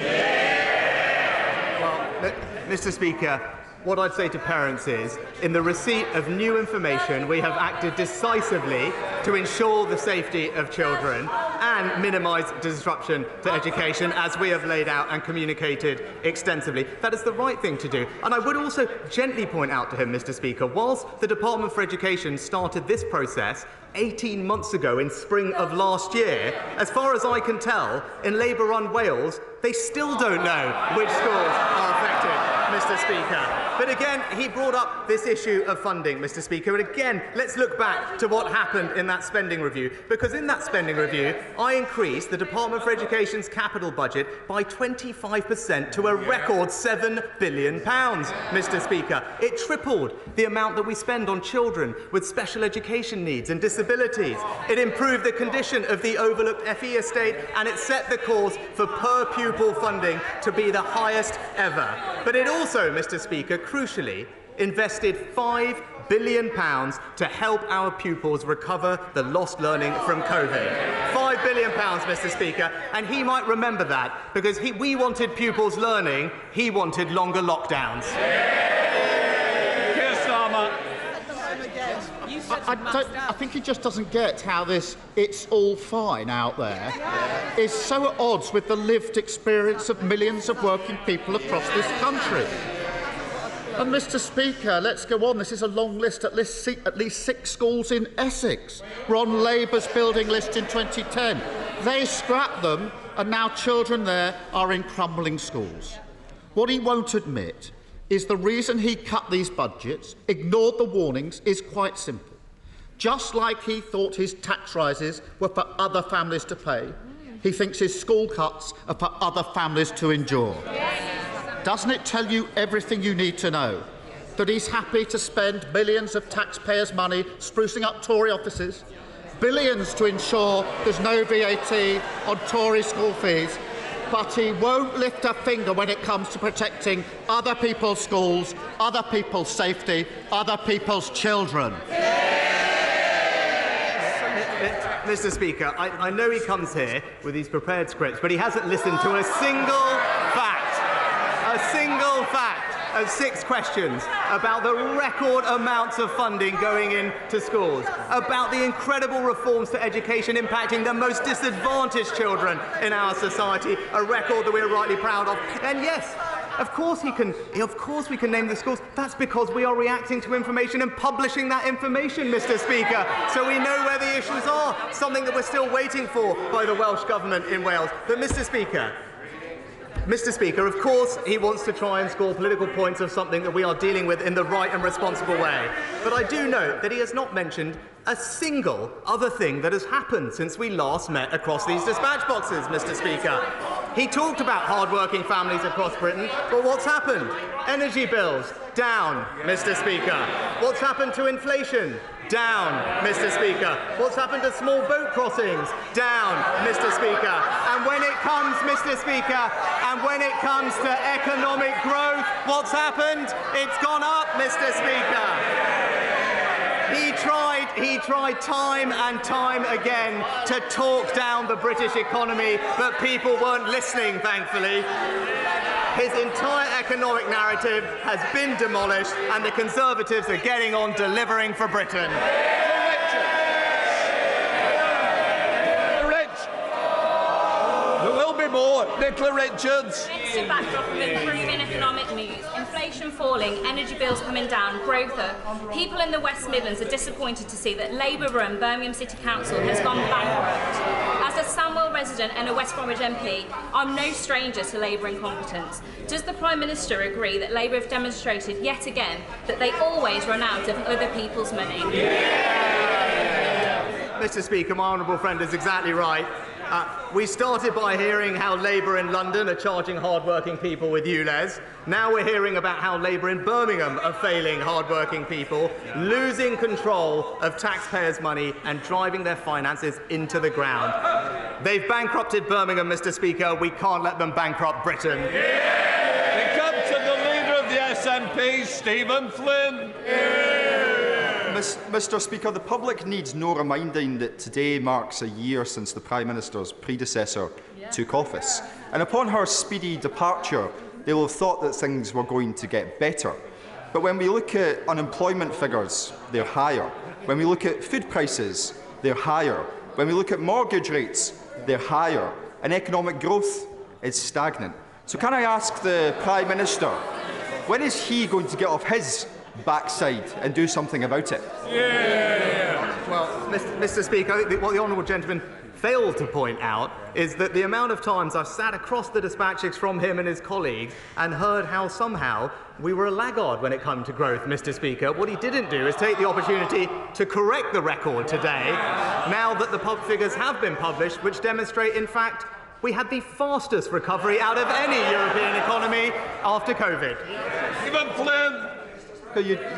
Well, Mr. Speaker, what I'd say to parents is, in the receipt of new information, we have acted decisively to ensure the safety of children, and minimise disruption to education, as we have laid out and communicated extensively. That is the right thing to do. And I would also gently point out to him, Mr. Speaker, whilst the Department for Education started this process 18 months ago in spring of last year, as far as I can tell, in Labour-run Wales, they still don't know which schools are affected, Mr. Speaker. But again, he brought up this issue of funding, Mr. Speaker. And again, let's look back to what happened in that spending review. Because in that spending review, I increased the Department for Education's capital budget by 25% to a record £7 billion, Mr. Speaker. It tripled the amount that we spend on children with special education needs and disabilities. It improved the condition of the overlooked FE estate, and it set the course for per-pupil funding to be the highest ever. But it also, Mr. Speaker, crucially, invested £5 billion to help our pupils recover the lost learning from COVID. £5 billion, Mr. Speaker, and he might remember that, because we wanted pupils learning, he wanted longer lockdowns. Keir Starmer. I think he just doesn't get how this "it's all fine" out there is so at odds with the lived experience of millions of working people across this country. And, Mr. Speaker, let's go on. This is a long list. At least 6 schools in Essex were on Labour's building list in 2010. They scrapped them, and now children there are in crumbling schools. What he won't admit is the reason he cut these budgets, ignored the warnings, is quite simple. Just like he thought his tax rises were for other families to pay, he thinks his school cuts are for other families to endure. Doesn't it tell you everything you need to know? That he's happy to spend millions of taxpayers' money sprucing up Tory offices, billions to ensure there's no VAT on Tory school fees, but he won't lift a finger when it comes to protecting other people's schools, other people's safety, other people's children. Mr. Speaker, I know he comes here with these prepared scripts, but he hasn't listened to a single fact of 6 questions about the record amounts of funding going into schools, about the incredible reforms to education impacting the most disadvantaged children in our society, a record that we're rightly proud of. And yes, of course we can name the schools. That's because we are reacting to information and publishing that information, Mr. Speaker, so we know where the issues are, something that we're still waiting for by the Welsh Government in Wales. But Mr. Speaker, of course he wants to try and score political points of something that we are dealing with in the right and responsible way. But I do note that he has not mentioned a single other thing that has happened since we last met across these dispatch boxes, Mr. Speaker. He talked about hard-working families across Britain, but what's happened? Energy bills, down, Mr. Speaker. What's happened to inflation? Down, Mr. Speaker. What's happened to small boat crossings? Down, Mr. Speaker. And when it comes, Mr. Speaker, and when it comes to economic growth, what's happened? It's gone up, Mr. Speaker. He tried time and time again to talk down the British economy, but people weren't listening, thankfully. His entire economic narrative has been demolished, and the Conservatives are getting on delivering for Britain. There will be more. Nicola Richards. Against a backdrop of improving economic news, inflation falling, energy bills coming down, growth up, people in the West Midlands are disappointed to see that Labour-run Birmingham City Council has gone bankrupt. As a Sandwell resident and a West Bromwich MP, I'm no stranger to Labour incompetence. Does the Prime Minister agree that Labour have demonstrated yet again that they always run out of other people's money? Mr. Speaker, my honourable friend is exactly right. We started by hearing how Labour in London are charging hard-working people with ULEZ. Now we're hearing about how Labour in Birmingham are failing hard-working people, losing control of taxpayers' money and driving their finances into the ground. They've bankrupted Birmingham, Mr. Speaker. We can't let them bankrupt Britain. We come to the leader of the SNP, Stephen Flynn. Mr. Speaker, the public needs no reminding that today marks a year since the Prime Minister's predecessor took office. And upon her speedy departure, they will have thought that things were going to get better. But when we look at unemployment figures, they're higher. When we look at food prices, they're higher. When we look at mortgage rates, they're higher, and economic growth is stagnant. So can I ask the Prime Minister, when is he going to get off his backside and do something about it? Well, Mr. Speaker, I think what the honourable gentleman failed to point out is that the amount of times I've sat across the dispatches from him and his colleagues and heard how somehow we were a laggard when it came to growth, Mr. Speaker. What he didn't do is take the opportunity to correct the record today, now that the pub figures have been published, which demonstrate, in fact, we had the fastest recovery out of any European economy after COVID. Even Flynn!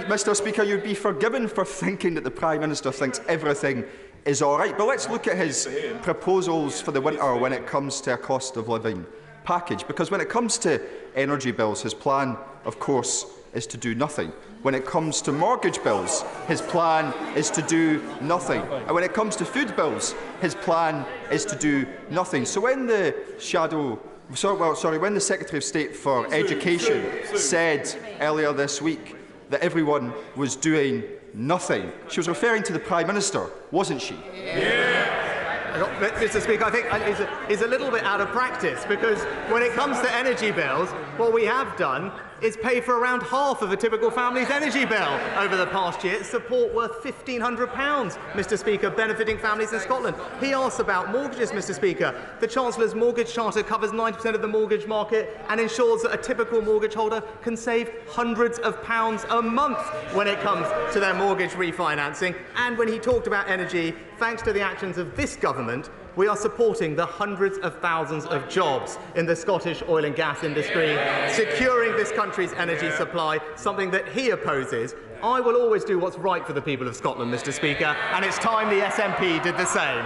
Mr. Speaker, you'd be forgiven for thinking that the Prime Minister thinks everything is all right. But let's look at his proposals for the winter when it comes to a cost of living package. Because when it comes to energy bills, his plan, of course, is to do nothing. When it comes to mortgage bills, his plan is to do nothing. And when it comes to food bills, his plan is to do nothing. So when the when the Secretary of State for Education said earlier this week that everyone was doing nothing, she was referring to the Prime Minister, wasn't she? Mr. Speaker, I think he's a little bit out of practice, because when it comes to energy bills, what we have done is pay for around half of a typical family's energy bill over the past year. Support worth £1,500, Mr. Speaker, benefiting families in Scotland. He asks about mortgages, Mr. Speaker. The Chancellor's Mortgage Charter covers 90% of the mortgage market and ensures that a typical mortgage holder can save hundreds of pounds a month when it comes to their mortgage refinancing. And when he talked about energy, thanks to the actions of this government, we are supporting the hundreds of thousands of jobs in the Scottish oil and gas industry, securing this country's energy supply, something that he opposes. I will always do what's right for the people of Scotland, Mr. Speaker, and it's time the SNP did the same.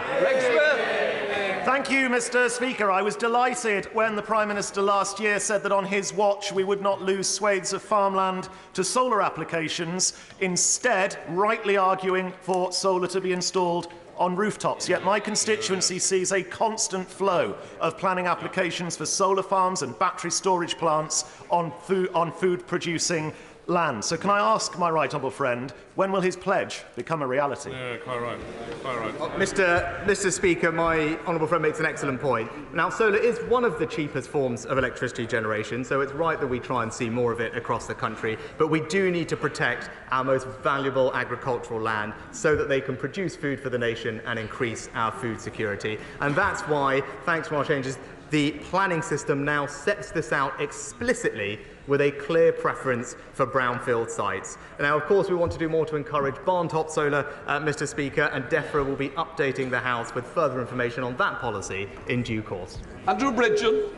Thank you, Mr. Speaker. I was delighted when the Prime Minister last year said that on his watch we would not lose swathes of farmland to solar applications, instead rightly arguing for solar to be installed on rooftops. Yet my constituency sees a constant flow of planning applications for solar farms and battery storage plants on food-producing land. So can I ask my right honourable friend, when will his pledge become a reality? Yeah, quite right. Quite right. Mr. Speaker, my honourable friend makes an excellent point. Now, solar is one of the cheapest forms of electricity generation, so it's right that we try and see more of it across the country. But we do need to protect our most valuable agricultural land so that they can produce food for the nation and increase our food security. And that's why, thanks to our changes, the planning system now sets this out explicitly with a clear preference for brownfield sites. Now, of course, we want to do more to encourage barn-top solar, Mr. Speaker, and DEFRA will be updating the House with further information on that policy in due course. Andrew Bridgen.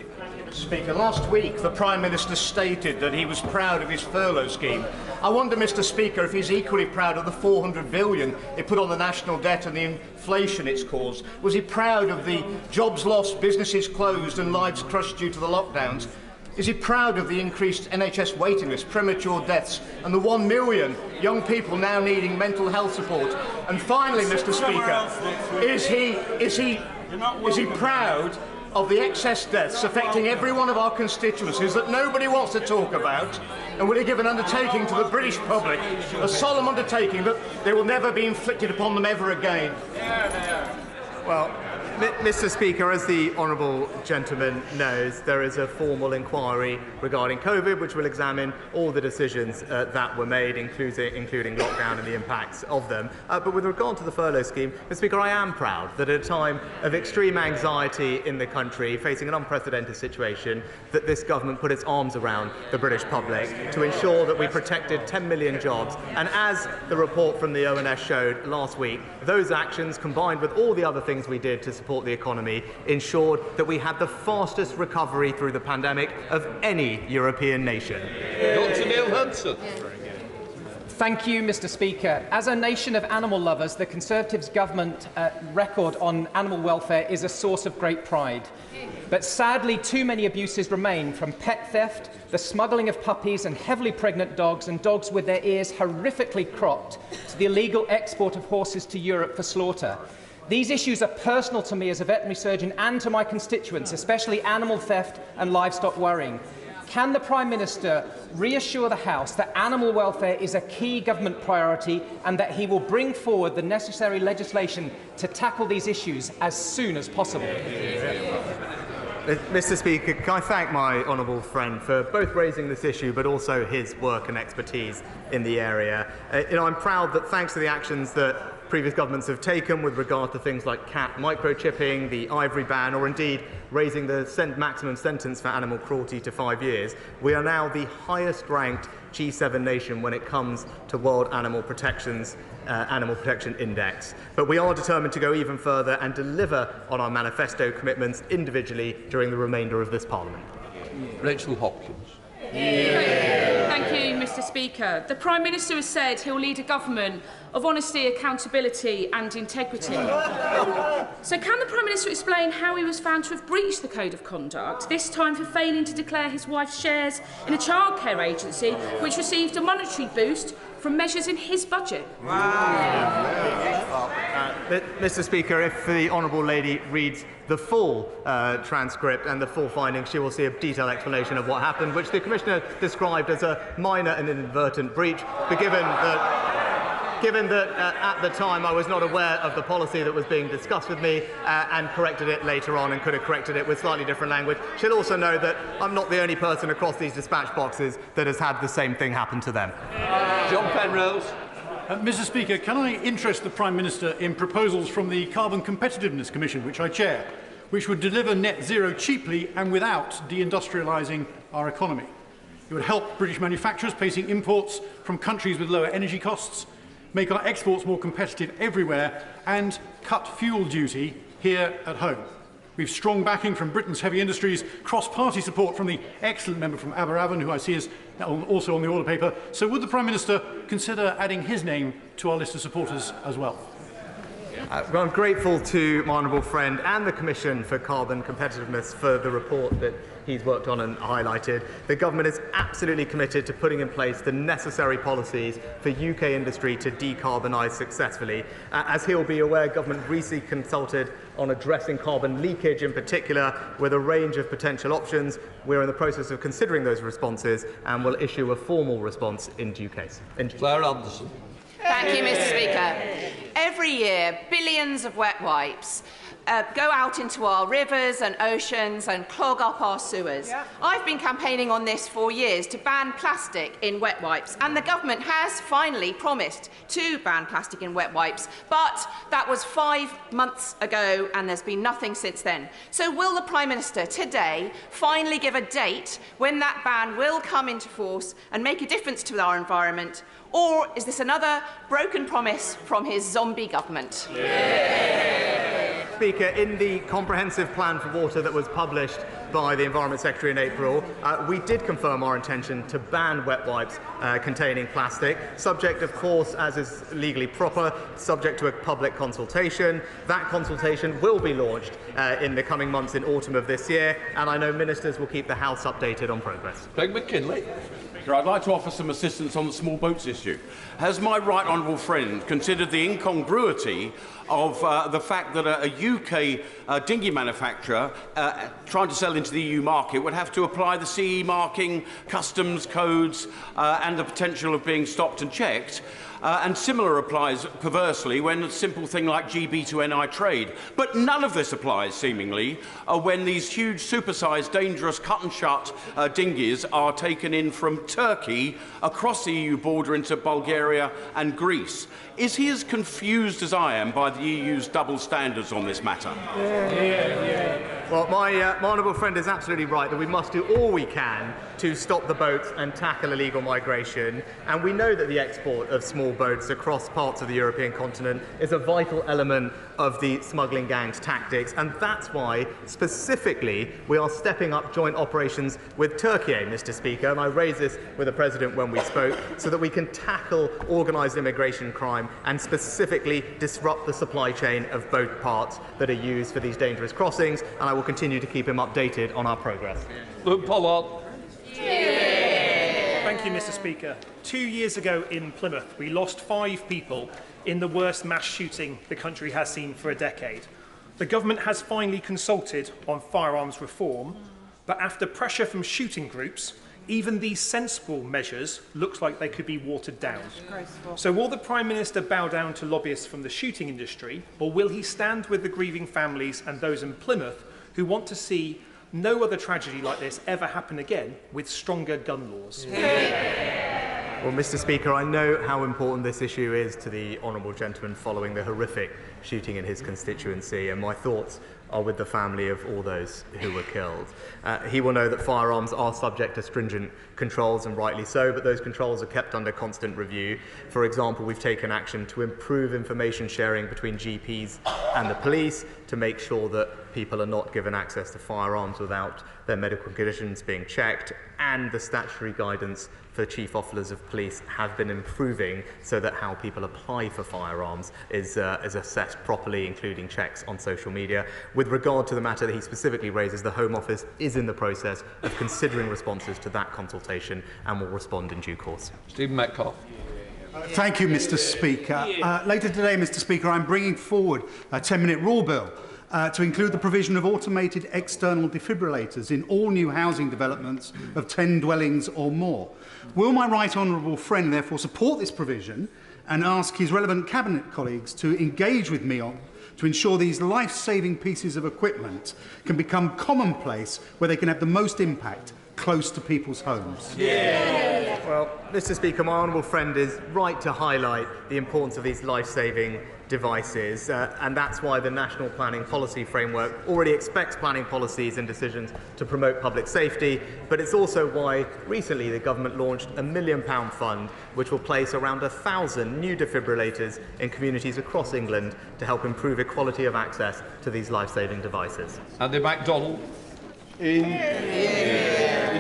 Speaker, last week the Prime Minister stated that he was proud of his furlough scheme. I wonder, Mr. Speaker, if he's equally proud of the $400 billion it put on the national debt and the inflation it's caused. Was he proud of the jobs lost, businesses closed and lives crushed due to the lockdowns? Is he proud of the increased NHS waiting list, premature deaths, and the 1 million young people now needing mental health support? And finally, Mr. Speaker, is he proud of the excess deaths affecting every one of our constituencies that nobody wants to talk about? And will he give an undertaking to the British public, a solemn undertaking that they will never be inflicted upon them ever again? Well, Mr. Speaker, as the honourable gentleman knows, there is a formal inquiry regarding COVID which will examine all the decisions that were made, including lockdown and the impacts of them. But with regard to the furlough scheme, Mr. Speaker, I am proud that at a time of extreme anxiety in the country, facing an unprecedented situation, that this government put its arms around the British public to ensure that we protected 10 million jobs. And as the report from the ONS showed last week, those actions, combined with all the other things we did to support the economy, ensured that we had the fastest recovery through the pandemic of any European nation. Dr. Neil Hudson. Thank you, Mr. Speaker. As a nation of animal lovers, the Conservatives' government record on animal welfare is a source of great pride. But sadly, too many abuses remain, from pet theft, the smuggling of puppies and heavily pregnant dogs and dogs with their ears horrifically cropped, to the illegal export of horses to Europe for slaughter. These issues are personal to me as a veterinary surgeon and to my constituents, especially animal theft and livestock worrying. Can the Prime Minister reassure the House that animal welfare is a key government priority and that he will bring forward the necessary legislation to tackle these issues as soon as possible? Mr. Speaker, can I thank my honourable friend for both raising this issue but also his work and expertise in the area. I'm proud that thanks to the actions that previous governments have taken with regard to things like cat microchipping, the ivory ban, or indeed raising the maximum sentence for animal cruelty to 5 years, we are now the highest ranked G7 nation when it comes to World Animal Protection Index. But we are determined to go even further and deliver on our manifesto commitments individually during the remainder of this Parliament. Rachel Hopkins. Thank you, Mr. Speaker. The Prime Minister has said he will lead a government of honesty, accountability and integrity. So can the Prime Minister explain how he was found to have breached the Code of Conduct, this time for failing to declare his wife's shares in a childcare agency which received a monetary boost from measures in his budget? Mr. Speaker, if the Honourable Lady reads the full transcript and the full findings, she will see a detailed explanation of what happened, which the Commissioner described as a minor and inadvertent breach. But given that at the time I was not aware of the policy that was being discussed with me and corrected it later on and could have corrected it with slightly different language, she'll also know that I'm not the only person across these dispatch boxes that has had the same thing happen to them. John Penrose. Mr. Speaker, can I interest the Prime Minister in proposals from the Carbon Competitiveness Commission, which I chair, which would deliver net zero cheaply and without deindustrialising our economy? It would help British manufacturers placing imports from countries with lower energy costs, make our exports more competitive everywhere and cut fuel duty here at home. We have strong backing from Britain's heavy industries, cross-party support from the excellent member from Aberavon, who I see is also on the order paper. So would the Prime Minister consider adding his name to our list of supporters as well? Well, I'm grateful to my honourable friend and the Commission for Carbon Competitiveness for the report that he's worked on and highlighted. The government is absolutely committed to putting in place the necessary policies for UK industry to decarbonise successfully. As he'll be aware, government recently consulted on addressing carbon leakage in particular with a range of potential options. We're in the process of considering those responses and will issue a formal response in due case. Claire Anderson. Thank you, Mr. Speaker. Every year, billions of wet wipes go out into our rivers and oceans and clog up our sewers. Yeah. I've been campaigning on this for years to ban plastic in wet wipes, and the government has finally promised to ban plastic in wet wipes, but that was 5 months ago and there's been nothing since then. So will the Prime Minister today finally give a date when that ban will come into force and make a difference to our environment? Or is this another broken promise from his zombie government? Speaker, in the comprehensive plan for water that was published by the Environment Secretary in April, we did confirm our intention to ban wet wipes containing plastic, subject, of course, as is legally proper, subject to a public consultation. That consultation will be launched in the coming months in autumn of this year, and I know ministers will keep the House updated on progress. Craig McKinley. I'd like to offer some assistance on the small boats issue. Has my right honourable friend considered the incongruity of the fact that a UK dinghy manufacturer trying to sell into the EU market would have to apply the CE marking, customs codes and the potential of being stopped and checked? And similar applies perversely when a simple thing like GB to NI trade. But none of this applies, seemingly, when these huge, supersized, dangerous, cut-and-shut dinghies are taken in from Turkey across the EU border into Bulgaria and Greece. Is he as confused as I am by the EU's double standards on this matter? Well, my honourable friend is absolutely right that we must do all we can to stop the boats and tackle illegal migration. And we know that the export of small boats across parts of the European continent is a vital element of the smuggling gang's tactics. And that's why, specifically, we are stepping up joint operations with Turkey, Mr. Speaker. And I raised this with the President when we spoke, so that we can tackle organised immigration crime and specifically disrupt the supply chain of boat parts that are used for these dangerous crossings. And I will continue to keep him updated on our progress. Luke Pollard. Thank you, Mr. Speaker. 2 years ago in Plymouth, we lost 5 people in the worst mass shooting the country has seen for a decade. The government has finally consulted on firearms reform, But after pressure from shooting groups, even these sensible measures looks like they could be watered down. So will the Prime Minister bow down to lobbyists from the shooting industry, or will he stand with the grieving families and those in Plymouth who want to see no other tragedy like this ever happen again with stronger gun laws? Well, Mr. Speaker, I know how important this issue is to the honourable gentleman following the horrific shooting in his constituency, and my thoughts are with the family of all those who were killed. He will know that firearms are subject to stringent controls, and rightly so, but those controls are kept under constant review. For example, we've taken action to improve information sharing between GPs and the police to make sure that people are not given access to firearms without their medical conditions being checked, and the statutory guidance for chief officers of police have been improving so that how people apply for firearms is assessed properly, including checks on social media. With regard to the matter that he specifically raises, the Home Office is in the process of considering responses to that consultation and will respond in due course. Stephen Metcalfe. Thank you, Mr. Speaker. Later today, Mr. Speaker, I'm bringing forward a 10-minute rule bill to include the provision of automated external defibrillators in all new housing developments of 10 dwellings or more. Will my right honourable friend therefore support this provision and ask his relevant Cabinet colleagues to engage with me on to ensure these life-saving pieces of equipment can become commonplace where they can have the most impact close to people's homes? Well, Mr. Speaker, my honourable friend is right to highlight the importance of these life-saving devices, and that's why the National Planning Policy Framework already expects planning policies and decisions to promote public safety, but it's also why recently the government launched a £1 million fund which will place around 1,000 new defibrillators in communities across England to help improve equality of access to these life-saving devices. Andy MacDonald. In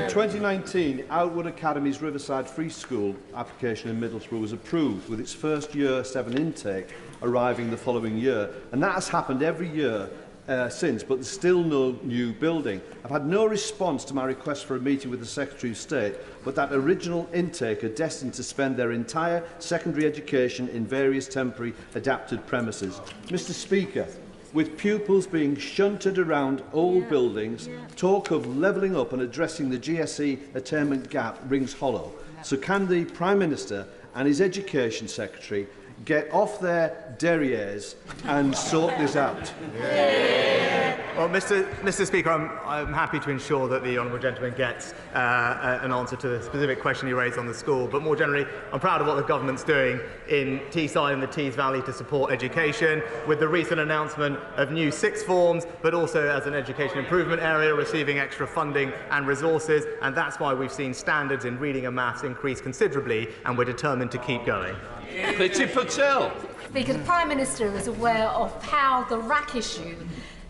2019, Outwood Academy's Riverside Free School application in Middlesbrough was approved, with its first Year 7 intake arriving the following year. And that has happened every year since, but there's still no new building. I've had no response to my request for a meeting with the Secretary of State, but that original intake are destined to spend their entire secondary education in various temporary adapted premises. Mr. Speaker, with pupils being shunted around old buildings, talk of levelling up and addressing the GCSE attainment gap rings hollow. So can the Prime Minister and his Education Secretary get off their derrieres and sort this out? Well, Mr. Speaker, I'm happy to ensure that the honourable gentleman gets an answer to the specific question he raised on the school. But more generally, I'm proud of what the government's doing in Teesside and the Tees Valley to support education, with the recent announcement of new sixth forms, but also as an education improvement area, receiving extra funding and resources. And that's why we've seen standards in reading and maths increase considerably, and we're determined to keep going. Priti Patel. Speaker, the Prime Minister is aware of how the Raac issue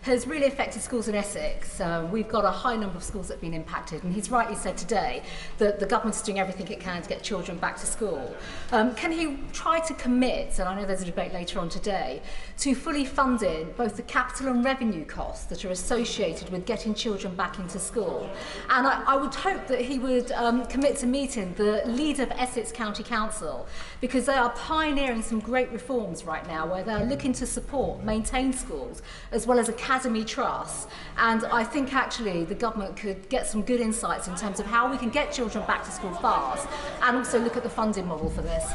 has really affected schools in Essex. We've got a high number of schools that have been impacted, and he's rightly said today that the government is doing everything it can to get children back to school. Can he try to commit, and I know there's a debate later on today, to fully funding both the capital and revenue costs that are associated with getting children back into school? And I would hope that he would commit to meeting the leader of Essex County Council, because they are pioneering some great reforms right now where they're looking to support, maintain schools, as well as academy trusts. And I think actually the government could get some good insights in terms of how we can get children back to school fast, and also look at the funding model for this.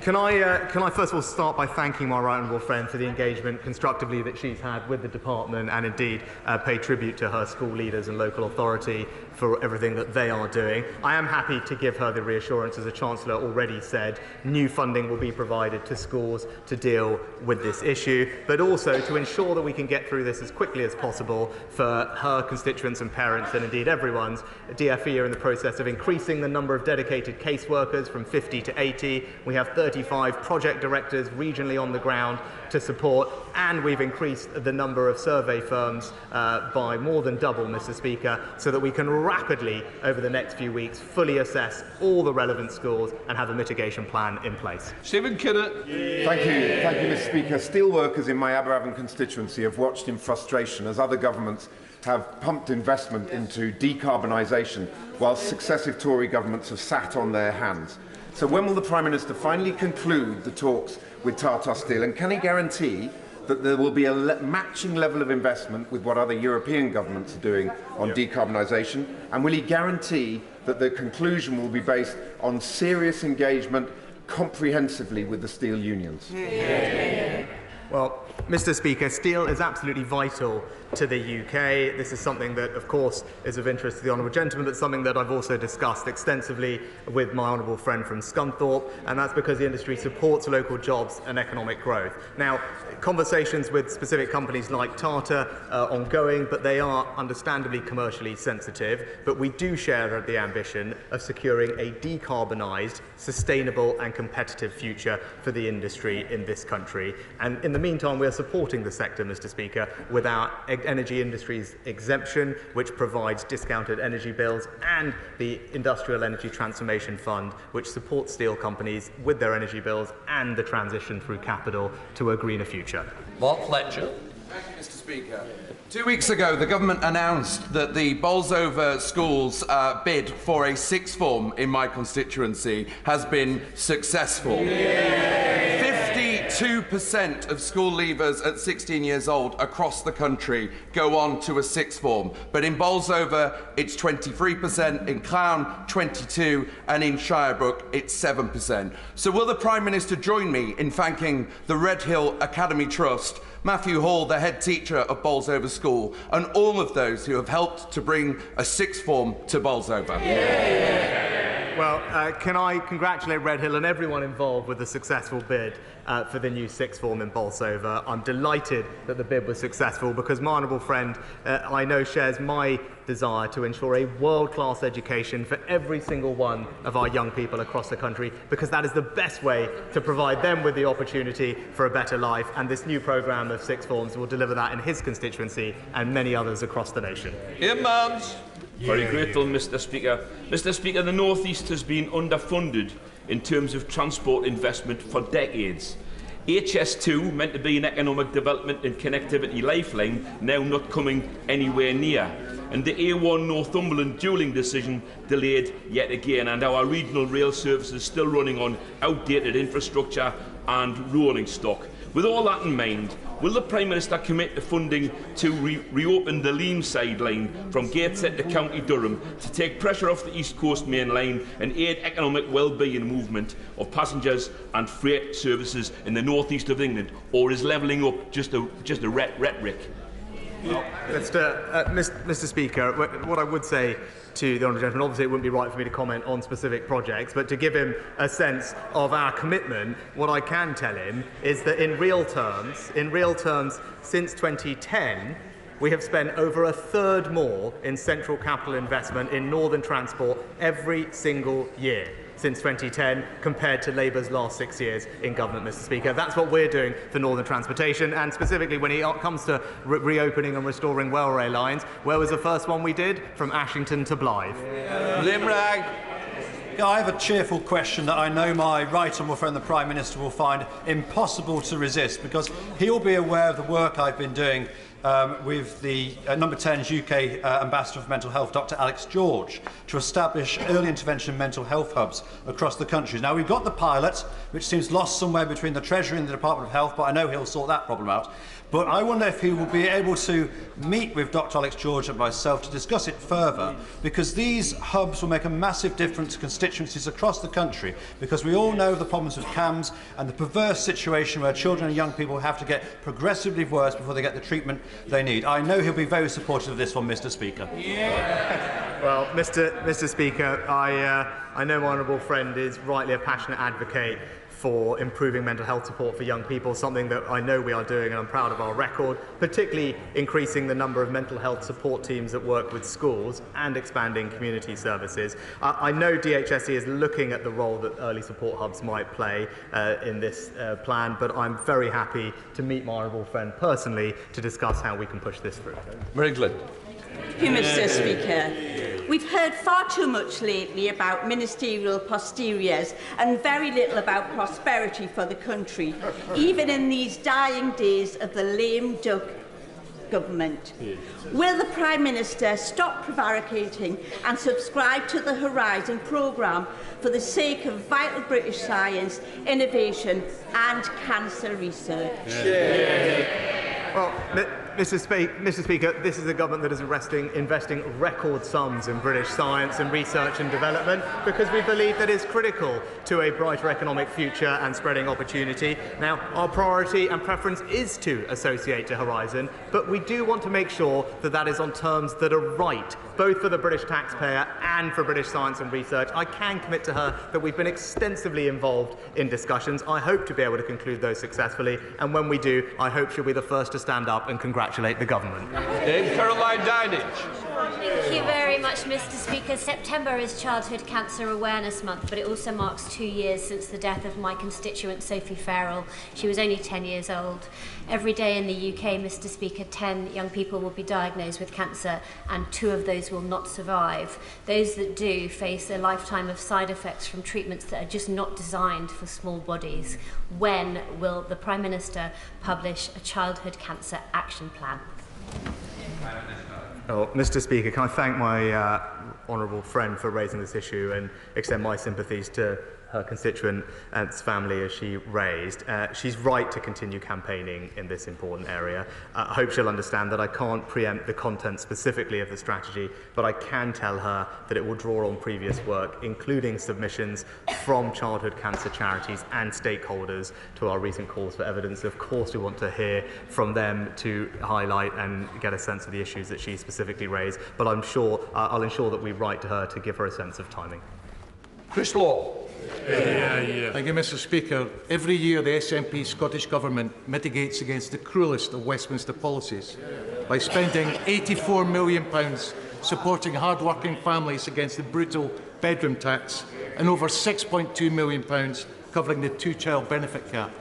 Can I first of all start by thanking my right honourable friend for the engagement constructively that she's had with the department, and indeed pay tribute to her school leaders and local authority for everything that they are doing. I am happy to give her the reassurance, as the Chancellor already said, new funding will be provided to schools to deal with this issue, but also to ensure that we can get through this as quickly as possible for her constituents and parents, and indeed everyone's. DfE are in the process of increasing the number of dedicated caseworkers from 50 to 80. We have 35 project directors regionally on the ground to support, and we've increased the number of survey firms by more than double, Mr. Speaker, so that we can rapidly, over the next few weeks, fully assess all the relevant schools and have a mitigation plan in place. Stephen Kinnock. Thank you, Mr. Speaker. Steelworkers in my Aberafon constituency have watched in frustration as other governments have pumped investment into decarbonisation, whilst successive Tory governments have sat on their hands. So when will the Prime Minister finally conclude the talks with Tata Steel, and can he guarantee that there will be a matching level of investment with what other European governments are doing on decarbonisation? And will he guarantee that the conclusion will be based on serious engagement comprehensively with the steel unions? Well, Mr. Speaker, steel is absolutely vital to the UK. This is something that, of course, is of interest to the honourable gentleman, but something that I've also discussed extensively with my honourable friend from Scunthorpe, and that's because the industry supports local jobs and economic growth. Now, conversations with specific companies like Tata are ongoing, but they are understandably commercially sensitive. But we do share the ambition of securing a decarbonised, sustainable and competitive future for the industry in this country. And in the meantime, we are supporting the sector, Mr. Speaker, with our energy industries exemption, which provides discounted energy bills, and the Industrial Energy Transformation Fund, which supports steel companies with their energy bills and the transition through capital to a greener future. Mark Fletcher. Thank you, Mr. Speaker. 2 weeks ago, the government announced that the Bolsover School's bid for a sixth form in my constituency has been successful. 52% of school leavers at 16 years old across the country go on to a sixth form, but in Bolsover it's 23%, in Clown 22%, and in Shirebrook it's 7%. So will the Prime Minister join me in thanking the Redhill Academy Trust, Matthew Hall, the head teacher of Bolsover School, and all of those who have helped to bring a sixth form to Bolsover? Well, can I congratulate Redhill and everyone involved with the successful bid for the new sixth form in Bolsover. I'm delighted that the bid was successful because my honourable friend, I know, shares my desire to ensure a world-class education for every single one of our young people across the country, because that is the best way to provide them with the opportunity for a better life, and this new programme of sixth forms will deliver that in his constituency and many others across the nation. Ian Mans. Very grateful, Mr. Speaker. Mr. Speaker, the North East has been underfunded in terms of transport investment for decades. HS2, meant to be an economic development and connectivity lifeline, now not coming anywhere near. And the A1 Northumberland dualling decision delayed yet again, and our regional rail services still running on outdated infrastructure and rolling stock. With all that in mind, will the Prime Minister commit to funding to reopen the Leamside line from Gateshead to County Durham to take pressure off the East Coast Main Line and aid economic well-being movement of passengers and freight services in the North East of England, or is levelling up just a rhetoric? Mr. Speaker, what I would say to the honourable gentleman, obviously it wouldn't be right for me to comment on specific projects, but to give him a sense of our commitment, what I can tell him is that in real terms, since 2010, we have spent over a third more in central capital investment in northern transport every single year since 2010 compared to Labour's last 6 years in government, Mr. Speaker. That's what we're doing for northern transportation, and specifically when it comes to reopening and restoring railway lines, where was the first one we did? From Ashington to Blythe. Raac. Yeah, I have a cheerful question that I know my right honourable friend the Prime Minister will find impossible to resist, because he'll be aware of the work I've been doing with the Number 10's UK Ambassador for Mental Health, Dr Alex George, to establish early intervention mental health hubs across the country. Now, we've got the pilot, which seems lost somewhere between the Treasury and the Department of Health, but I know he'll sort that problem out. But I wonder if he will be able to meet with Dr Alex George and myself to discuss it further, because these hubs will make a massive difference to constituencies across the country, because we all know the problems with CAMS and the perverse situation where children and young people have to get progressively worse before they get the treatment they need. I know he'll be very supportive of this one, Mr. Speaker. Well, Mr. Speaker, I know my honourable friend is rightly a passionate advocate for improving mental health support for young people, something that I know we are doing, and I'm proud of our record, particularly increasing the number of mental health support teams that work with schools and expanding community services. I know DHSE is looking at the role that early support hubs might play in this plan, but I'm very happy to meet my honourable friend personally to discuss how we can push this through. Mary Glynn. Thank you, Mr. Speaker. We've heard far too much lately about ministerial posteriors and very little about prosperity for the country, even in these dying days of the lame duck government. Will the Prime Minister stop prevaricating and subscribe to the Horizon programme for the sake of vital British science, innovation and cancer research? Well, Mr. Speaker, this is a government that is investing record sums in British science and research and development because we believe that is critical to a brighter economic future and spreading opportunity. Now, our priority and preference is to associate to Horizon, but we do want to make sure that that is on terms that are right, both for the British taxpayer and for British science and research. I can commit to her that we've been extensively involved in discussions. I hope to be able to conclude those successfully, and when we do, I hope she'll be the first to stand up and congratulate the government. Caroline Dinage. Thank you very much, Mr. Speaker. September is Childhood Cancer Awareness Month, but it also marks 2 years since the death of my constituent Sophie Farrell. She was only 10 years old. Every day in the UK, Mr. Speaker, 10 young people will be diagnosed with cancer, and 2 of those will not survive. Those that do face a lifetime of side effects from treatments that are just not designed for small bodies. When will the Prime Minister publish a childhood cancer action plan? Oh, Mr. Speaker, can I thank my honourable friend for raising this issue and extend my sympathies to her constituent and family as she raised. She's right to continue campaigning in this important area. I hope she'll understand that I can't preempt the content specifically of the strategy, but I can tell her that it will draw on previous work, including submissions from childhood cancer charities and stakeholders to our recent calls for evidence. Of course, we want to hear from them to highlight and get a sense of the issues that she specifically raised, but I'm sure I'll ensure that we write to her to give her a sense of timing. Chris Law. Thank you, Mr. Speaker. Every year, the SNP Scottish Government mitigates against the cruellest of Westminster policies by spending £84 million supporting hard-working families against the brutal bedroom tax and over £6.2 million covering the 2-child benefit cap.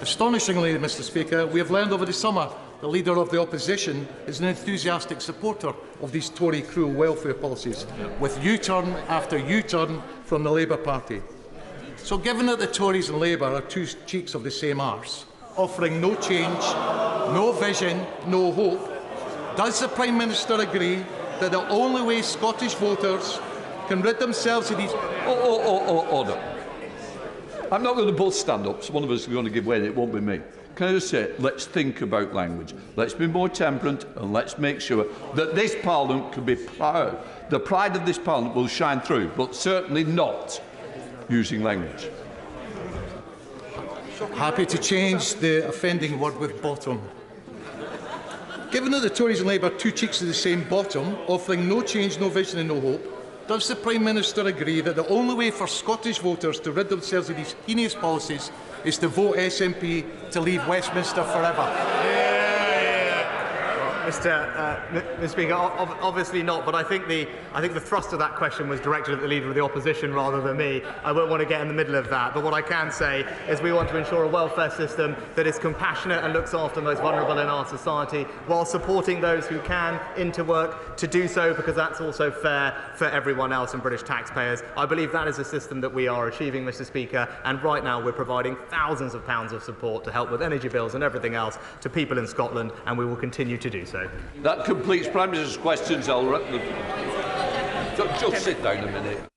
Astonishingly, Mr. Speaker, we have learned over the summer the Leader of the Opposition is an enthusiastic supporter of these Tory cruel welfare policies, with U-turn after U-turn from the Labour Party. So given that the Tories and Labour are 2 cheeks of the same arse, offering no change, no vision, no hope, does the Prime Minister agree that the only way Scottish voters can rid themselves of these... Order. I'm not going to both stand up, so one of us is going to give way and it won't be me. Can I just say, let's think about language. Let's be more temperate and let's make sure that this Parliament can be proud. The pride of this Parliament will shine through, but certainly not using language. Happy to change the offending word with bottom. Given that the Tories and Labour are 2 cheeks of the same bottom, offering no change, no vision and no hope, does the Prime Minister agree that the only way for Scottish voters to rid themselves of these heinous policies is to vote SNP to leave Westminster forever? Mr. Speaker, obviously not, but I think the thrust of that question was directed at the Leader of the Opposition rather than me. I won't want to get in the middle of that, but what I can say is we want to ensure a welfare system that is compassionate and looks after the most vulnerable in our society, while supporting those who can into work to do so, because that's also fair for everyone else and British taxpayers. I believe that is a system that we are achieving, Mr. Speaker, and right now we're providing thousands of pounds of support to help with energy bills and everything else to people in Scotland, and we will continue to do so. That completes Prime Minister's questions. Just sit down a minute.